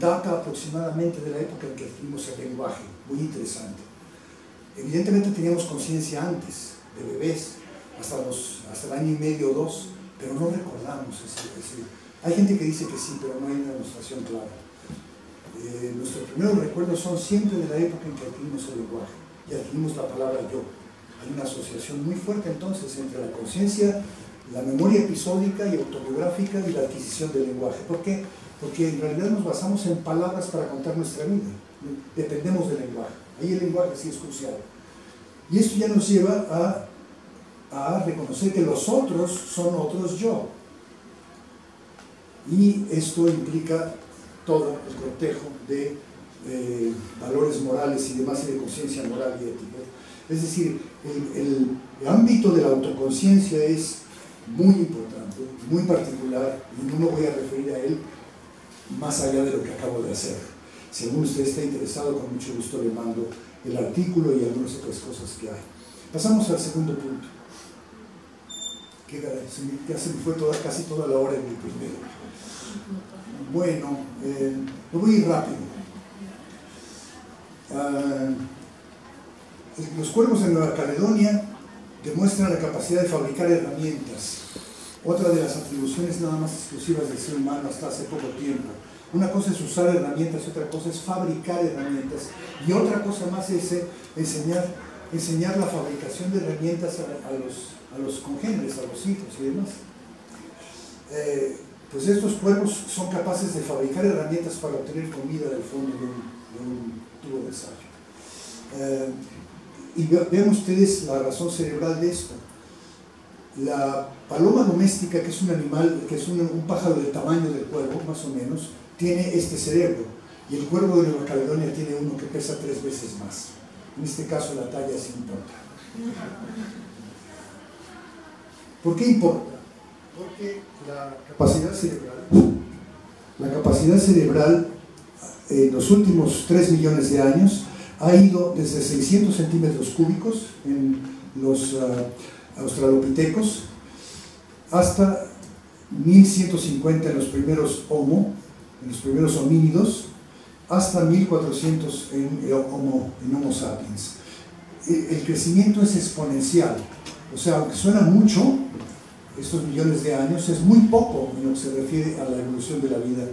data aproximadamente de la época en que adquirimos el lenguaje, muy interesante. Evidentemente teníamos conciencia antes, de bebés, hasta el año y medio o 2, pero no recordamos ese. Hay gente que dice que sí, pero no hay una demostración clara. Nuestros primeros recuerdos son siempre de la época en que adquirimos el lenguaje y adquirimos la palabra yo. Hay una asociación muy fuerte entonces entre la conciencia, la memoria episódica y autobiográfica y la adquisición del lenguaje. ¿Por qué? Porque en realidad nos basamos en palabras para contar nuestra vida. Dependemos del lenguaje. Ahí el lenguaje sí es crucial. Y esto ya nos lleva a reconocer que los otros son otros yo. Y esto implica todo el cortejo de valores morales y demás, y de conciencia moral y ética. Es decir, el ámbito de la autoconciencia es muy importante, muy particular, y no me voy a referir a él más allá de lo que acabo de hacer. Si alguno de ustedes está interesado, con mucho gusto le mando el artículo y algunas otras cosas que hay. Pasamos al segundo punto. Ya se me fue casi toda la hora en el primero. Bueno, me voy a ir rápido. Los cuervos de Nueva Caledonia demuestran la capacidad de fabricar herramientas. Otra de las atribuciones nada más exclusivas del ser humano hasta hace poco tiempo. Una cosa es usar herramientas, otra cosa es fabricar herramientas, y otra cosa más es enseñar la fabricación de herramientas a los congéneres, a los hijos y demás. Pues estos cuervos son capaces de fabricar herramientas para obtener comida del fondo de un tubo de ensayo. Y vean ustedes la razón cerebral de esto. La paloma doméstica, que es un animal, que es un pájaro del tamaño del cuervo, más o menos, tiene este cerebro, y el cuervo de Nueva Caledonia tiene uno que pesa 3 veces más. En este caso la talla sí importa. ¿Por qué importa? Porque la capacidad cerebral en los últimos 3 millones de años ha ido desde 600 centímetros cúbicos en los australopitecos hasta 1150 en los primeros homínidos, hasta 1400 en Homo sapiens. El crecimiento es exponencial, o sea, aunque suena mucho, estos millones de años, es muy poco en lo que se refiere a la evolución de la vida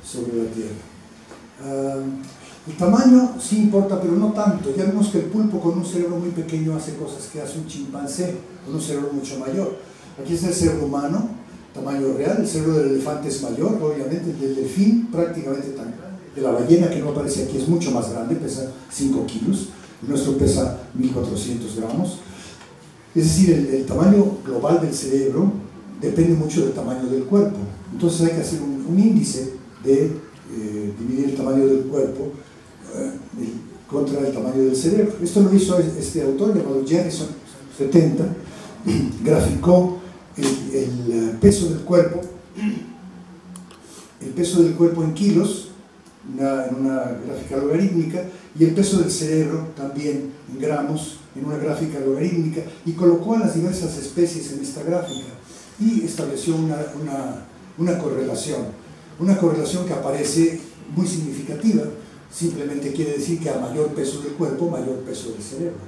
sobre la Tierra. El tamaño sí importa, pero no tanto. Ya vemos que el pulpo con un cerebro muy pequeño hace cosas que hace un chimpancé con un cerebro mucho mayor. Aquí está el cerebro humano, tamaño real. El cerebro del elefante es mayor, obviamente. El del delfín prácticamente tan grande. De la ballena, que no aparece aquí, es mucho más grande, pesa 5 kilos. El nuestro pesa 1400 gramos. Es decir, el tamaño global del cerebro depende mucho del tamaño del cuerpo. Entonces hay que hacer un índice de dividir el tamaño del cuerpo contra el tamaño del cerebro. Esto lo hizo este autor llamado Jerrison, 70, graficó el peso del cuerpo en kilos, en una gráfica logarítmica, y el peso del cerebro también en gramos, en una gráfica logarítmica, y colocó a las diversas especies en esta gráfica y estableció una correlación que aparece muy significativa. Simplemente quiere decir que a mayor peso del cuerpo, mayor peso del cerebro.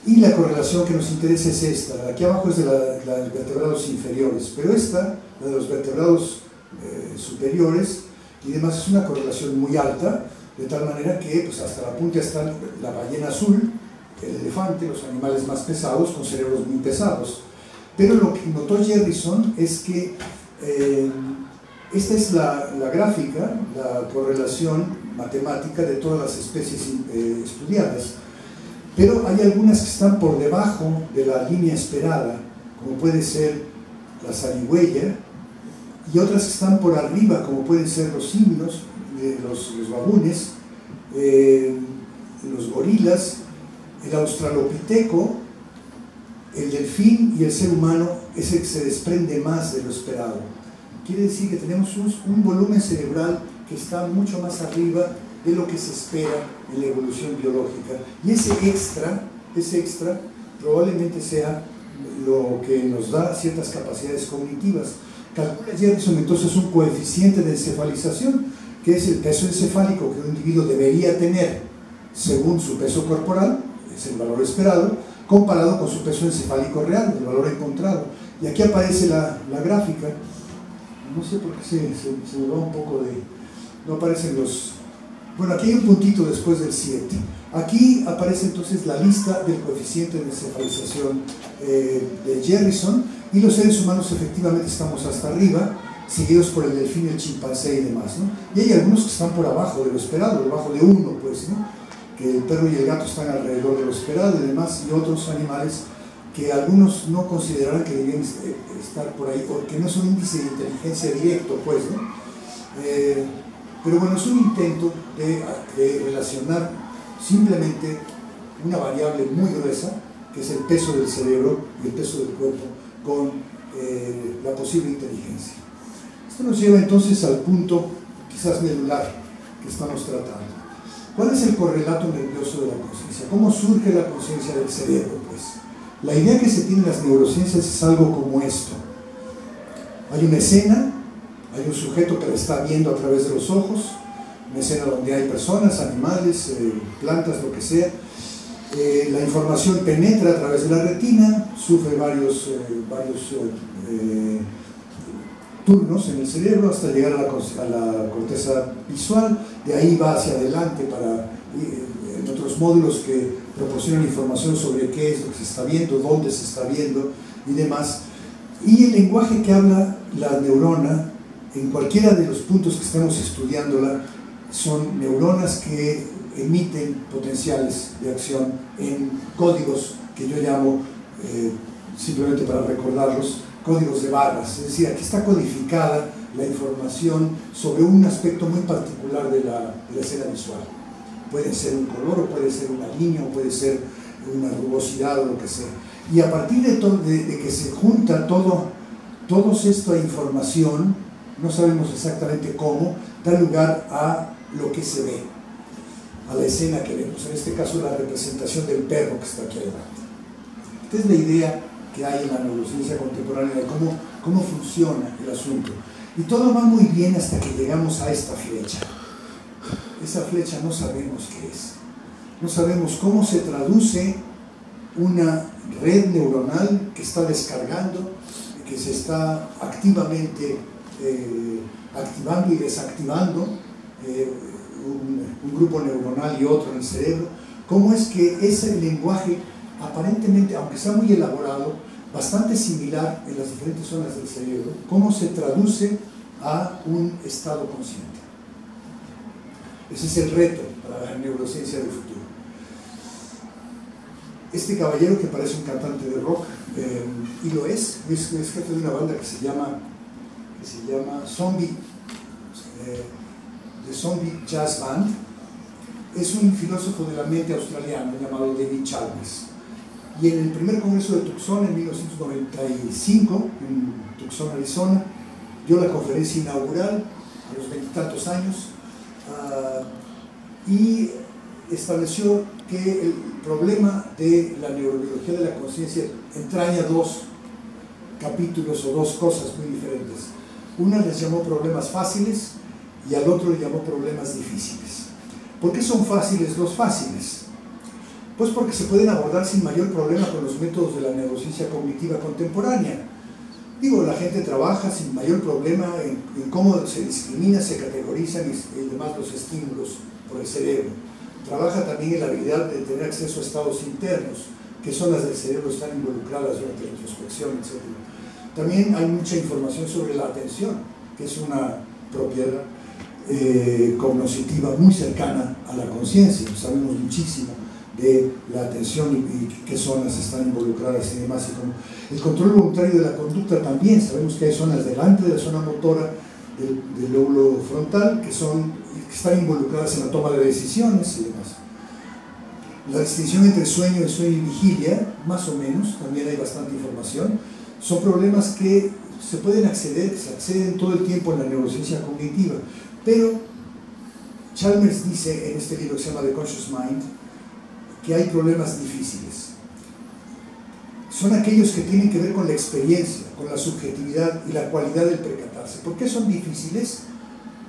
Y la correlación que nos interesa es esta. Aquí abajo es de los vertebrados inferiores, pero esta, la de los vertebrados superiores y demás, es una correlación muy alta, de tal manera que pues, hasta la punta está la ballena azul, el elefante, los animales más pesados con cerebros muy pesados. Pero lo que notó Jerrison es que esta es la gráfica, la correlación matemática de todas las especies estudiadas, pero hay algunas que están por debajo de la línea esperada, como puede ser la zarigüeya, y otras que están por arriba, como pueden ser los simios, los babunes, los gorilas, el australopiteco, el delfín y el ser humano es el que se desprende más de lo esperado. Quiere decir que tenemos un volumen cerebral que está mucho más arriba de lo que se espera en la evolución biológica. Y ese extra probablemente sea lo que nos da ciertas capacidades cognitivas. Calcula Jerrison entonces un coeficiente de encefalización, que es el peso encefálico que un individuo debería tener según su peso corporal, es el valor esperado, comparado con su peso encefálico real, el valor encontrado. Y aquí aparece la gráfica. No sé por qué se me va un poco de... no aparecen los... Bueno, aquí hay un puntito después del 7. Aquí aparece entonces la lista del coeficiente de encefalización de Jerrison, y los seres humanos efectivamente estamos hasta arriba, seguidos por el delfín, el chimpancé y demás, ¿no? Y hay algunos que están por abajo de lo esperado, debajo de 1, pues, ¿no? Que el perro y el gato están alrededor de lo esperado y demás, y otros animales que algunos no considerarán que deben estar por ahí, porque no es un índice de inteligencia directo, pues, ¿no? Pero bueno, es un intento de relacionar simplemente una variable muy gruesa, que es el peso del cerebro y el peso del cuerpo, con la posible inteligencia. Esto nos lleva entonces al punto quizás medular que estamos tratando. ¿Cuál es el correlato nervioso de la conciencia? ¿Cómo surge la conciencia del cerebro? Pues la idea que se tiene en las neurociencias es algo como esto. Hay una escena, hay un sujeto que la está viendo a través de los ojos, una escena donde hay personas, animales, plantas, lo que sea. La información penetra a través de la retina, sufre varios turnos en el cerebro hasta llegar a la corteza visual. De ahí va hacia adelante en otros módulos que proporcionan información sobre qué es lo que se está viendo, dónde se está viendo y demás. Y el lenguaje que habla la neurona, en cualquiera de los puntos que estemos estudiándola, son neuronas que emiten potenciales de acción en códigos que yo llamo simplemente para recordarlos, códigos de barras, es decir, aquí está codificada la información sobre un aspecto muy particular de la escena visual. Puede ser un color, o puede ser una línea, o puede ser una rugosidad, o lo que sea. Y a partir de que se junta toda esta información, no sabemos exactamente cómo, da lugar a lo que se ve, a la escena que vemos, en este caso la representación del perro que está aquí adelante. Esta es la idea que hay en la neurociencia contemporánea de cómo funciona el asunto. Y todo va muy bien hasta que llegamos a esta flecha. Esa flecha no sabemos qué es. No sabemos cómo se traduce una red neuronal que está descargando, que se está activamente activando y desactivando un grupo neuronal y otro en el cerebro. Cómo es que ese lenguaje, aparentemente, aunque sea muy elaborado, bastante similar en las diferentes zonas del cerebro, cómo se traduce a un estado consciente. Ese es el reto para la neurociencia del futuro. Este caballero, que parece un cantante de rock, y lo es jefe de una banda que se llama Zombie, The Zombie Jazz Band, es un filósofo de la mente australiano llamado David Chalmers. Y en el primer congreso de Tucson, en 1995, en Tucson, Arizona, dio la conferencia inaugural a los 20 y tantos años, y estableció que el problema de la neurobiología de la conciencia entraña dos capítulos o dos cosas muy diferentes. Una les llamó problemas fáciles y al otro le llamó problemas difíciles. ¿Por qué son fáciles los fáciles? Pues porque se pueden abordar sin mayor problema con los métodos de la neurociencia cognitiva contemporánea. Digo, la gente trabaja sin mayor problema en cómo se discrimina, se categorizan y demás los estímulos por el cerebro. Trabaja también en la habilidad de tener acceso a estados internos, que zonas del cerebro están involucradas durante la introspección, etc. También hay mucha información sobre la atención, que es una propiedad cognoscitiva muy cercana a la conciencia. Sabemos muchísimo de la atención y qué zonas están involucradas y demás. Y como el control voluntario de la conducta también, sabemos que hay zonas delante de la zona motora del lóbulo frontal que están involucradas en la toma de decisiones y demás. La distinción entre sueño y vigilia, más o menos, también hay bastante información. Son problemas que se acceden todo el tiempo en la neurociencia cognitiva, pero Chalmers dice en este libro que se llama The Conscious Mind que hay problemas difíciles. Son aquellos que tienen que ver con la experiencia, con la subjetividad y la cualidad del percatarse. ¿Por qué son difíciles?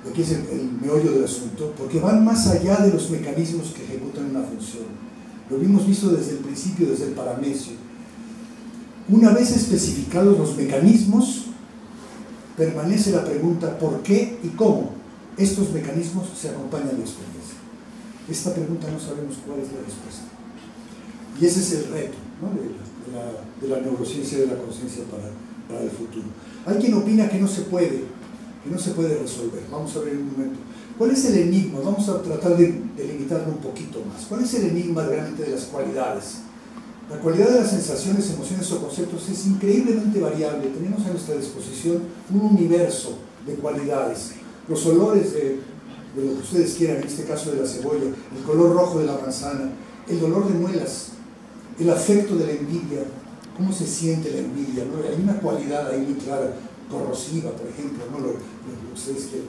Aquí es el meollo del asunto, porque van más allá de los mecanismos que ejecutan una función. Lo hemos visto desde el principio, desde el paramecio. Una vez especificados los mecanismos, permanece la pregunta ¿por qué y cómo estos mecanismos se acompañan de experiencia? Esta pregunta no sabemos cuál es la respuesta. Y ese es el reto, ¿no?, de la neurociencia de la conciencia para el futuro. Hay quien opina que no se puede resolver. Vamos a ver en un momento. ¿Cuál es el enigma? Vamos a tratar de delimitarlo un poquito más. ¿Cuál es el enigma realmente de las cualidades? La cualidad de las sensaciones, emociones o conceptos es increíblemente variable. Tenemos a nuestra disposición un universo de cualidades. Los olores de lo que ustedes quieran, en este caso de la cebolla, el color rojo de la manzana, el dolor de muelas, el afecto de la envidia, cómo se siente la envidia, ¿no? Hay una cualidad ahí muy clara, corrosiva, por ejemplo, ¿no? Lo que ustedes quieren.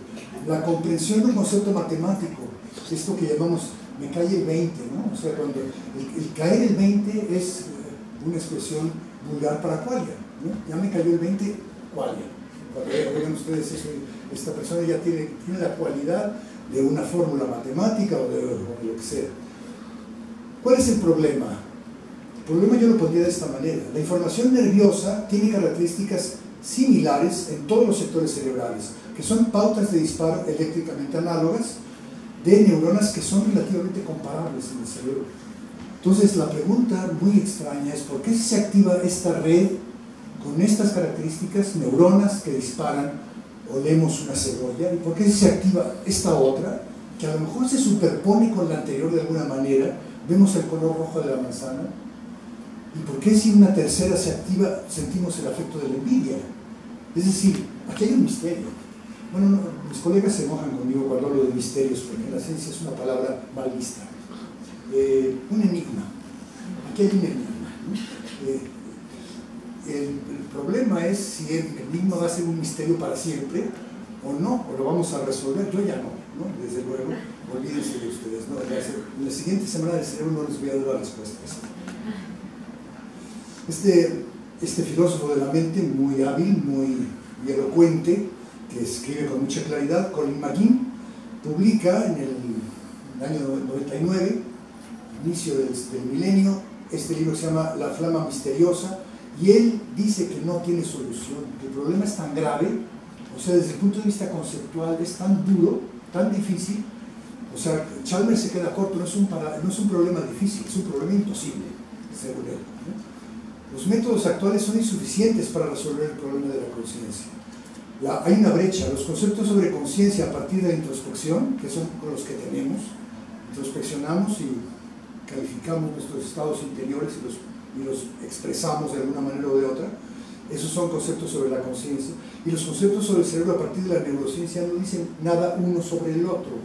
La comprensión de un concepto matemático, esto que llamamos me cae el 20, ¿no? O sea, cuando el caer el 20 es una expresión vulgar para qualia, ¿no? Ya me cayó el 20, qualia. Cuando vean ustedes eso, esta persona ya tiene la cualidad de una fórmula matemática o de lo que sea. ¿Cuál es el problema? El problema yo lo pondría de esta manera. La información nerviosa tiene características similares en todos los sectores cerebrales, que son pautas de disparo eléctricamente análogas de neuronas que son relativamente comparables en el cerebro. Entonces la pregunta muy extraña es ¿por qué se activa esta red con estas características, neuronas que disparan, olemos una cebolla, y por qué se activa esta otra que a lo mejor se superpone con la anterior de alguna manera? Vemos el color rojo de la manzana, ¿Y por qué si una tercera se activa sentimos el afecto de la envidia? Es decir, aquí hay un misterio. Bueno, no, mis colegas se enojan conmigo cuando hablo de misterios, porque la ciencia es una palabra mal vista. Un enigma. Aquí hay un enigma, ¿no? El problema es si el enigma va a ser un misterio para siempre o no, o lo vamos a resolver. Yo ya no, desde luego, olvídense de ustedes, ¿no? En la siguiente semana del cerebro no les voy a dar la respuesta. Este filósofo de la mente, muy hábil, muy elocuente, que escribe con mucha claridad, Colin McKean, publica en el año 99, inicio del milenio, este libro que se llama La Flama Misteriosa, y él dice que no tiene solución, que el problema es tan grave, o sea, desde el punto de vista conceptual es tan duro, tan difícil, o sea, Chalmers se queda corto, no es un problema difícil, es un problema imposible, según él, ¿no? Los métodos actuales son insuficientes para resolver el problema de la conciencia. Hay una brecha. Los conceptos sobre conciencia a partir de la introspección, que son con los que tenemos, introspeccionamos y calificamos nuestros estados interiores y los expresamos de alguna manera o de otra. Esos son conceptos sobre la conciencia. Y los conceptos sobre el cerebro a partir de la neurociencia no dicen nada uno sobre el otro.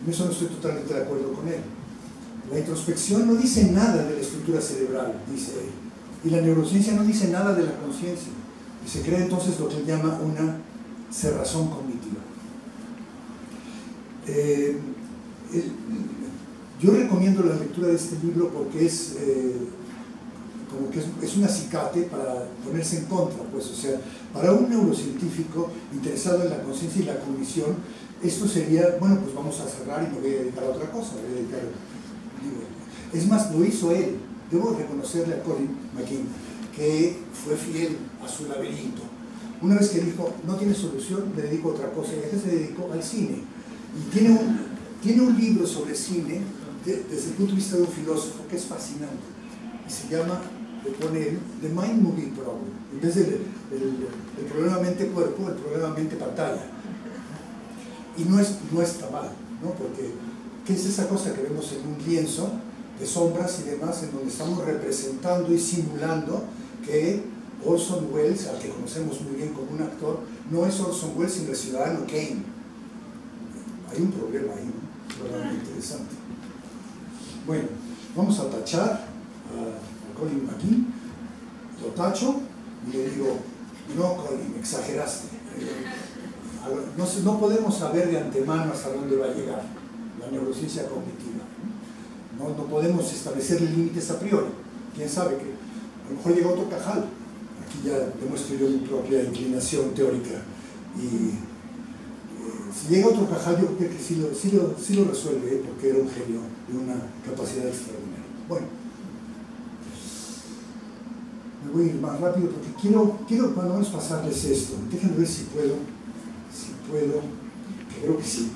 En eso no estoy totalmente de acuerdo con él. La introspección no dice nada de la estructura cerebral, dice él. Y la neurociencia no dice nada de la conciencia. Y se crea entonces lo que él llama una cerrazón cognitiva. Yo recomiendo la lectura de este libro porque es un acicate para ponerse en contra, pues, o sea, para un neurocientífico interesado en la conciencia y la cognición, esto sería, bueno, pues vamos a cerrar y me voy a dedicar a otra cosa, es más, lo hizo él. Debo reconocerle a Colin McKean que fue fiel a su laberinto. Una vez que dijo, no tiene solución, me dedico a otra cosa, y a qué se dedicó al cine. Y tiene un libro sobre cine desde el punto de vista de un filósofo que es fascinante. Y se llama, le pone él, The Mind Movie Problem. En vez del el problema mente-cuerpo, el problema mente-pantalla. Y no está mal, ¿no? Porque, ¿qué es esa cosa que vemos en un lienzo de sombras y demás, en donde estamos representando y simulando que Orson Welles, al que conocemos muy bien como un actor, no es Orson Welles sino el ciudadano Kane? Hay un problema ahí, ¿no? Realmente interesante. Bueno, vamos a tachar a Colin McKean, lo tacho y le digo, no Colin, exageraste. No podemos saber de antemano hasta dónde va a llegar la neurociencia cognitiva. No podemos establecer límites a priori. Quién sabe que a lo mejor llega otro Cajal. Aquí ya demuestro yo mi propia inclinación teórica. Y si llega otro Cajal, yo creo que sí lo resuelve, porque era un genio de una capacidad extraordinaria. Bueno, me voy a ir más rápido porque quiero cuando menos pasarles esto. Déjenme ver si puedo, que creo que sí.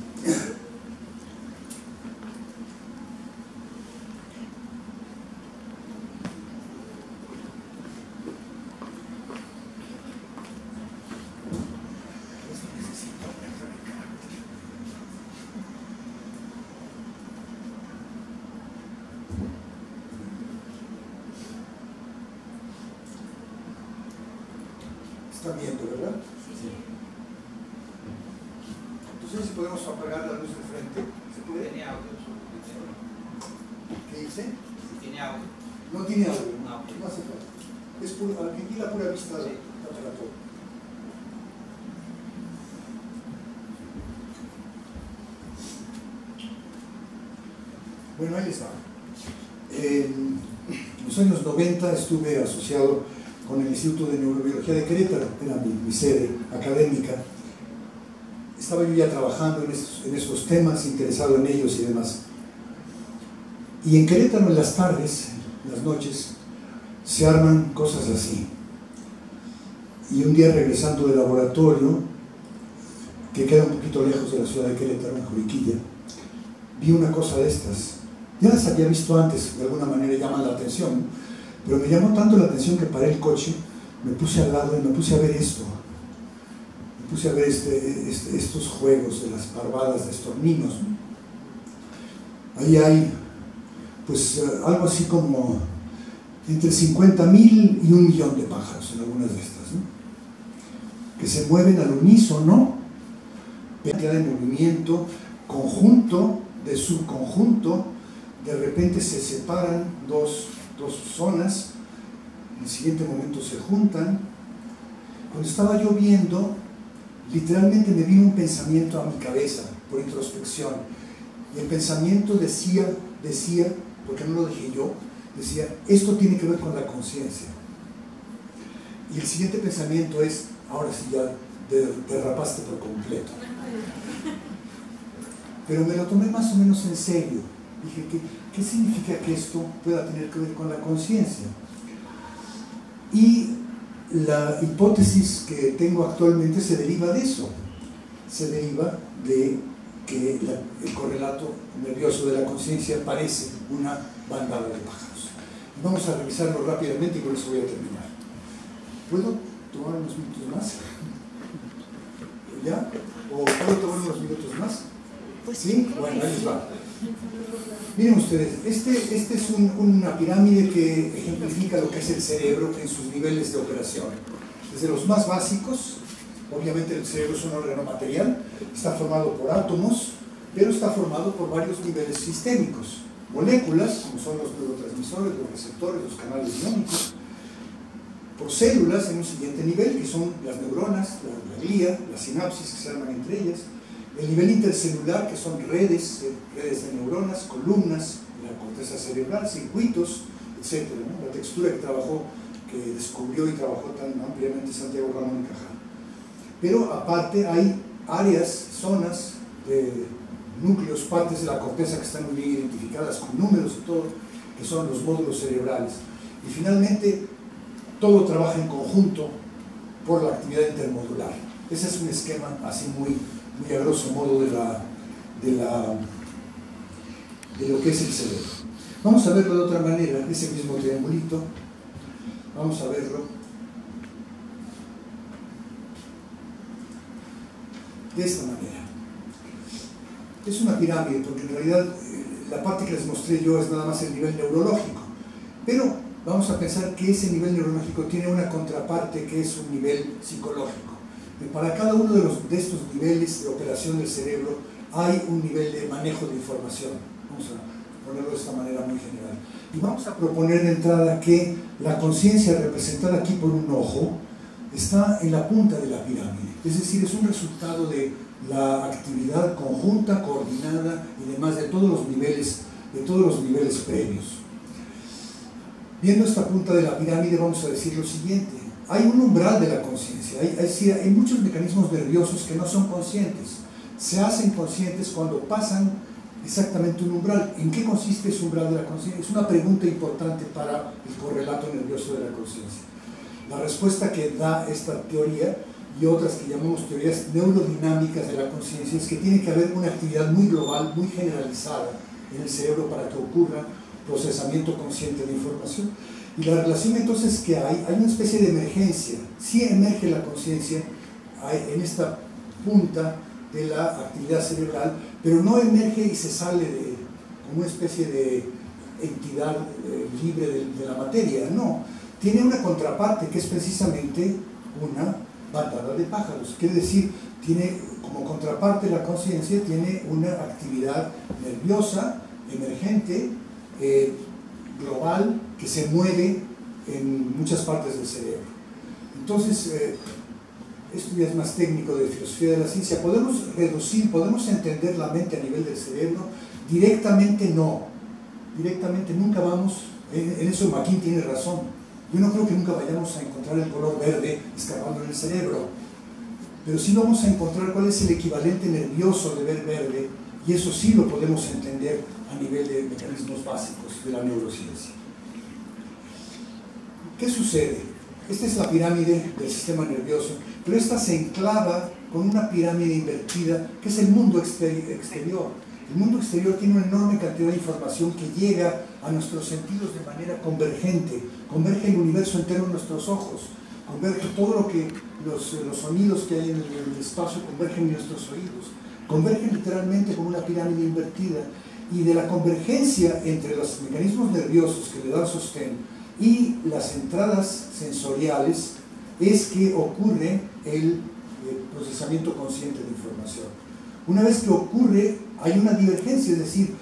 Están viendo, ¿verdad? Sí. Entonces, si podemos apagar la luz de frente, ¿se puede? ¿Tiene audio? ¿Qué dice? Si tiene audio. No tiene audio, No. no hace falta. Es aquí la pura vista de la todo. Bueno, ahí está. En los años 90 estuve asociado con el Instituto de Neurobiología de Querétaro, era mi sede académica. Estaba yo ya trabajando en estos temas, interesado en ellos y demás. Y en Querétaro, en las tardes, en las noches, se arman cosas así. Y un día, regresando del laboratorio, que queda un poquito lejos de la ciudad de Querétaro, en Juriquilla, vi una cosa de estas. Ya las había visto antes, de alguna manera llaman la atención, pero me llamó tanto la atención que paré el coche, me puse al lado y me puse a ver esto. Me puse a ver estos juegos de las parvadas de estos niños. Ahí hay, pues, algo así como entre 50.000 y 1.000.000 de pájaros en algunas de estas, ¿no? Que se mueven al unísono, cantidad de movimiento, conjunto, de subconjunto, de repente se separan dos zonas, en el siguiente momento se juntan. Cuando estaba yo viendo, literalmente me vino un pensamiento a mi cabeza, por introspección, y el pensamiento decía, porque no lo dije yo, decía, esto tiene que ver con la conciencia. Y el siguiente pensamiento es, ahora sí ya derrapaste por completo. Pero me lo tomé más o menos en serio. Dije, ¿qué significa que esto pueda tener que ver con la conciencia? Y la hipótesis que tengo actualmente se deriva de eso. Se deriva de que el correlato nervioso de la conciencia parece una bandada de pájaros. Vamos a revisarlo rápidamente y con eso voy a terminar. ¿Puedo tomar unos minutos más? ¿Ya? ¿O puedo tomar unos minutos más? ¿Sí? Bueno, ahí les va. Miren ustedes, este es una pirámide que ejemplifica lo que es el cerebro en sus niveles de operación. Desde los más básicos, obviamente el cerebro es un órgano material, está formado por átomos, pero está formado por varios niveles sistémicos. Moléculas, como son los neurotransmisores, los receptores, los canales iónicos, por células en un siguiente nivel, que son las neuronas, la glía, las sinapsis que se arman entre ellas, el nivel intercelular, que son redes de neuronas, columnas, la corteza cerebral, circuitos, etc., ¿no? La textura que descubrió y trabajó tan ampliamente Santiago Ramón y Cajal. Pero aparte hay áreas, zonas, núcleos, partes de la corteza que están muy bien identificadas con números y todo, que son los módulos cerebrales. Y finalmente, todo trabaja en conjunto por la actividad intermodular. Ese es un esquema así muy a grosso modo de lo que es el cerebro. Vamos a verlo de otra manera, ese mismo triangulito. Vamos a verlo de esta manera. Es una pirámide, porque en realidad la parte que les mostré yo es nada más el nivel neurológico. Pero vamos a pensar que ese nivel neurológico tiene una contraparte que es un nivel psicológico. Y para cada uno de estos niveles de operación del cerebro hay un nivel de manejo de información. Vamos a ponerlo de esta manera muy general. Y vamos a proponer de entrada que la conciencia representada aquí por un ojo está en la punta de la pirámide. Es decir, es un resultado de la actividad conjunta, coordinada y demás de todos los niveles previos. Viendo esta punta de la pirámide vamos a decir lo siguiente. Hay un umbral de la conciencia, hay muchos mecanismos nerviosos que no son conscientes. Se hacen conscientes cuando pasan exactamente un umbral. ¿En qué consiste ese umbral de la conciencia? Es una pregunta importante para el correlato nervioso de la conciencia. La respuesta que da esta teoría y otras que llamamos teorías neurodinámicas de la conciencia es que tiene que haber una actividad muy global, muy generalizada en el cerebro para que ocurra procesamiento consciente de información. Y la relación entonces que hay una especie de emergencia. Sí emerge la conciencia en esta punta de la actividad cerebral, pero no emerge y se sale como una especie de entidad libre de la materia, no. Tiene una contraparte que es precisamente una bandada de pájaros. Quiere decir, tiene como contraparte la conciencia, tiene una actividad nerviosa, emergente, global, que se mueve en muchas partes del cerebro. Entonces, esto ya es más técnico de filosofía de la ciencia. Podemos reducir, podemos entender la mente a nivel del cerebro. Directamente no. Directamente nunca vamos, en eso Maquin tiene razón. Yo no creo que nunca vayamos a encontrar el color verde escapando en el cerebro, pero sí vamos a encontrar cuál es el equivalente nervioso de ver verde, y eso sí lo podemos entender a nivel de mecanismos básicos de la neurociencia. ¿Qué sucede? Esta es la pirámide del sistema nervioso, pero esta se enclava con una pirámide invertida, que es el mundo exterior. El mundo exterior tiene una enorme cantidad de información que llega a nuestros sentidos de manera convergente. Converge el universo entero en nuestros ojos, converge todo lo que los sonidos que hay en el espacio convergen en nuestros oídos, convergen literalmente como una pirámide invertida, y de la convergencia entre los mecanismos nerviosos que le dan sostén y las entradas sensoriales es que ocurre el procesamiento consciente de información. Una vez que ocurre, hay una divergencia, es decir,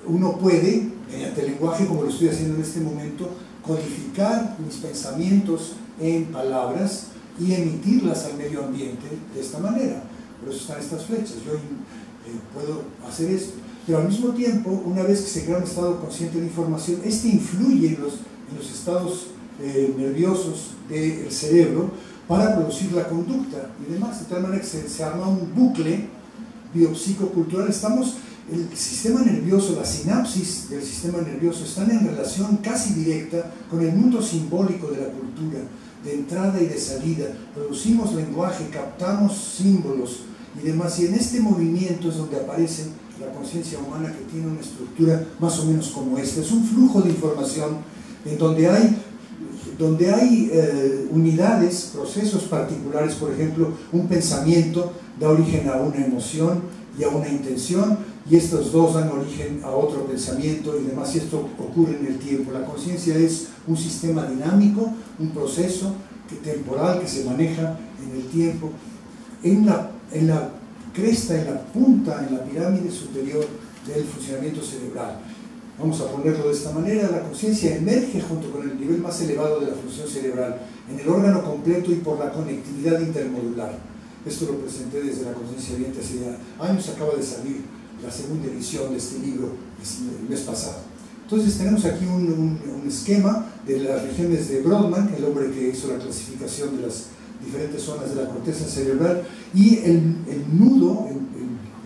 uno puede, mediante el lenguaje, como lo estoy haciendo en este momento, codificar mis pensamientos en palabras y emitirlas al medio ambiente de esta manera. Por eso están estas flechas. Yo puedo hacer esto. Pero al mismo tiempo, una vez que se crea un estado consciente de información, este influye en los estados nerviosos del cerebro para producir la conducta y demás, de tal manera que se arma un bucle biopsicocultural. El sistema nervioso, la sinapsis del sistema nervioso están en relación casi directa con el mundo simbólico de la cultura, de entrada y de salida. Producimos lenguaje, captamos símbolos y demás, y en este movimiento es donde aparece la conciencia humana, que tiene una estructura más o menos como esta. Es un flujo de información en donde hay unidades, procesos particulares. Por ejemplo, un pensamiento da origen a una emoción y a una intención, y estos dos dan origen a otro pensamiento y demás, y esto ocurre en el tiempo. La conciencia es un sistema dinámico, un proceso temporal que se maneja en el tiempo. En la cresta, en la punta, en la pirámide superior del funcionamiento cerebral. Vamos a ponerlo de esta manera: la conciencia emerge junto con el nivel más elevado de la función cerebral, en el órgano completo y por la conectividad intermodular. Esto lo presenté desde la conciencia viviente hace ya años. Acaba de salir la segunda edición de este libro el mes pasado. Entonces tenemos aquí un esquema de las regiones de Brodmann, el hombre que hizo la clasificación de las diferentes zonas de la corteza cerebral, y el nudo,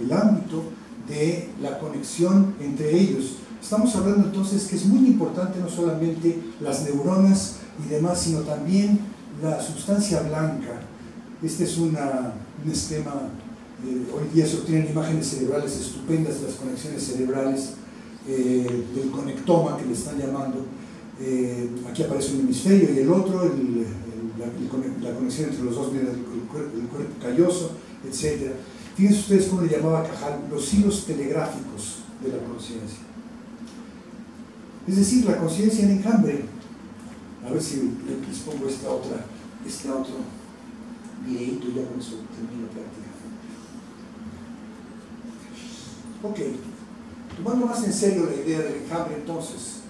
el ámbito de la conexión entre ellos. Estamos hablando entonces que es muy importante no solamente las neuronas y demás, sino también la sustancia blanca. Este es un esquema, hoy día se obtienen imágenes cerebrales estupendas de las conexiones cerebrales, del conectoma que le están llamando. Aquí aparece un hemisferio y el otro, la conexión entre los dos, el cuerpo calloso, etc. Fíjense ustedes cómo le llamaba Cajal, los hilos telegráficos de la conciencia. Es decir, la conciencia en enjambre. A ver si les pongo este otro videíto, ya con eso termino la práctica. Ok, tomando más en serio la idea del enjambre, entonces,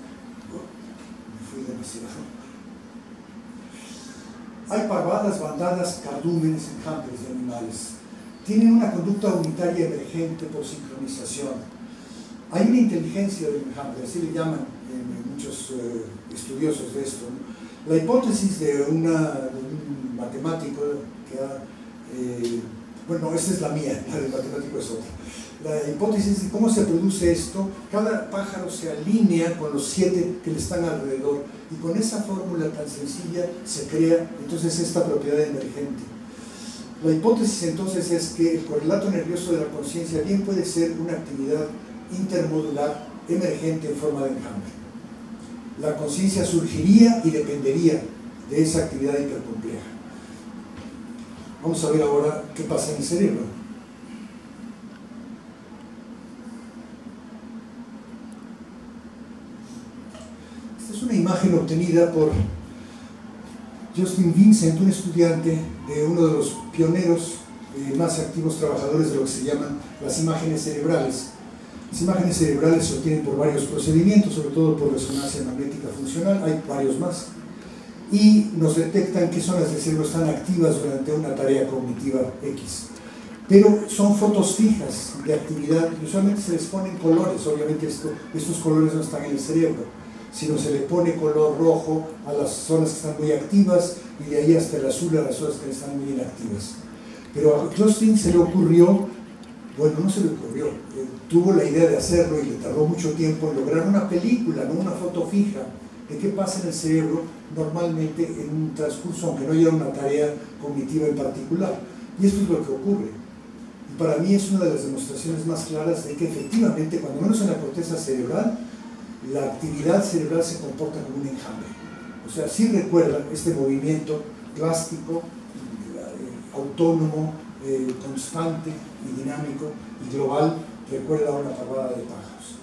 me fui demasiado. Hay parvadas, bandadas, cardúmenes, enjambres de animales. Tienen una conducta unitaria emergente por sincronización. Hay una inteligencia del enjambre, así le llaman muchos estudiosos de esto, ¿no? La hipótesis de un matemático que ha... bueno, esta es la mía, la del matemático es otra. La hipótesis de cómo se produce esto: cada pájaro se alinea con los 7 que le están alrededor, y con esa fórmula tan sencilla se crea entonces esta propiedad emergente. La hipótesis entonces es que el correlato nervioso de la conciencia bien puede ser una actividad intermodular emergente en forma de enjambre. La conciencia surgiría y dependería de esa actividad hipercompleja. Vamos a ver ahora qué pasa en el cerebro. Esta es una imagen obtenida por Justin Vincent, un estudiante de uno de los pioneros más activos trabajadores de lo que se llaman las imágenes cerebrales. Las imágenes cerebrales se obtienen por varios procedimientos, sobre todo por resonancia magnética funcional. Hay varios más, y nos detectan qué zonas del cerebro están activas durante una tarea cognitiva X. Pero son fotos fijas de actividad, y usualmente se les ponen colores. Obviamente estos colores no están en el cerebro, sino se le pone color rojo a las zonas que están muy activas, y de ahí hasta el azul a las zonas que están muy inactivas. Pero a Justin se le ocurrió, bueno, no se le ocurrió, tuvo la idea de hacerlo, y le tardó mucho tiempo en lograr una película, no una foto fija, de qué pasa en el cerebro normalmente en un transcurso, aunque no haya una tarea cognitiva en particular. Y esto es lo que ocurre. Y para mí es una de las demostraciones más claras de que efectivamente, cuando menos en la corteza cerebral, la actividad cerebral se comporta como un enjambre. O sea, sí recuerda este movimiento plástico, autónomo, constante y dinámico y global, recuerda a una parvada de pájaros.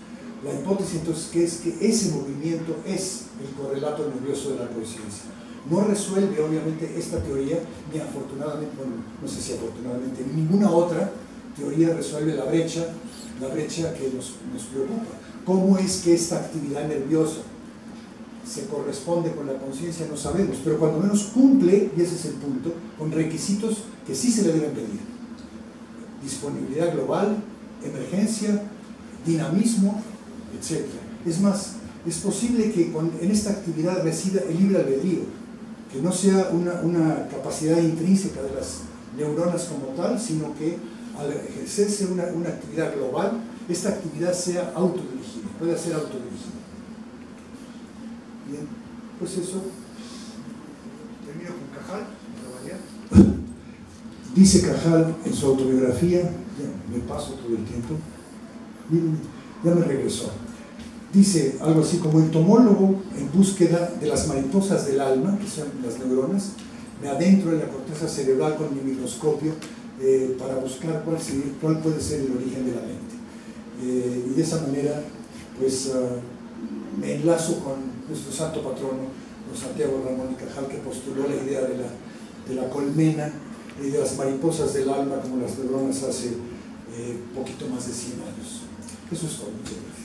La hipótesis entonces que es que ese movimiento es el correlato nervioso de la conciencia. No resuelve obviamente esta teoría, ni afortunadamente, bueno, no sé si afortunadamente, ninguna otra teoría resuelve la brecha que nos preocupa. ¿Cómo es que esta actividad nerviosa se corresponde con la conciencia? No sabemos, pero cuando menos cumple, y ese es el punto, con requisitos que sí se le deben pedir: disponibilidad global, emergencia, dinamismo, etc. Es más, es posible que en esta actividad resida el libre albedrío, que no sea una capacidad intrínseca de las neuronas como tal, sino que al ejercerse una actividad global, esta actividad sea autodirigida, pueda ser autodirigida. Bien, pues eso. Termino con Cajal, para variar. Dice Cajal en su autobiografía, ya me paso todo el tiempo, ya me regresó. Dice algo así como: entomólogo en búsqueda de las mariposas del alma, que son las neuronas, me adentro en la corteza cerebral con mi microscopio para buscar cuál puede ser el origen de la mente. Y de esa manera, pues, me enlazo con nuestro santo patrono, don Santiago Ramón y Cajal, que postuló la idea de la colmena y de las mariposas del alma como las neuronas hace poquito más de 100 años. Eso es todo. Muchas gracias.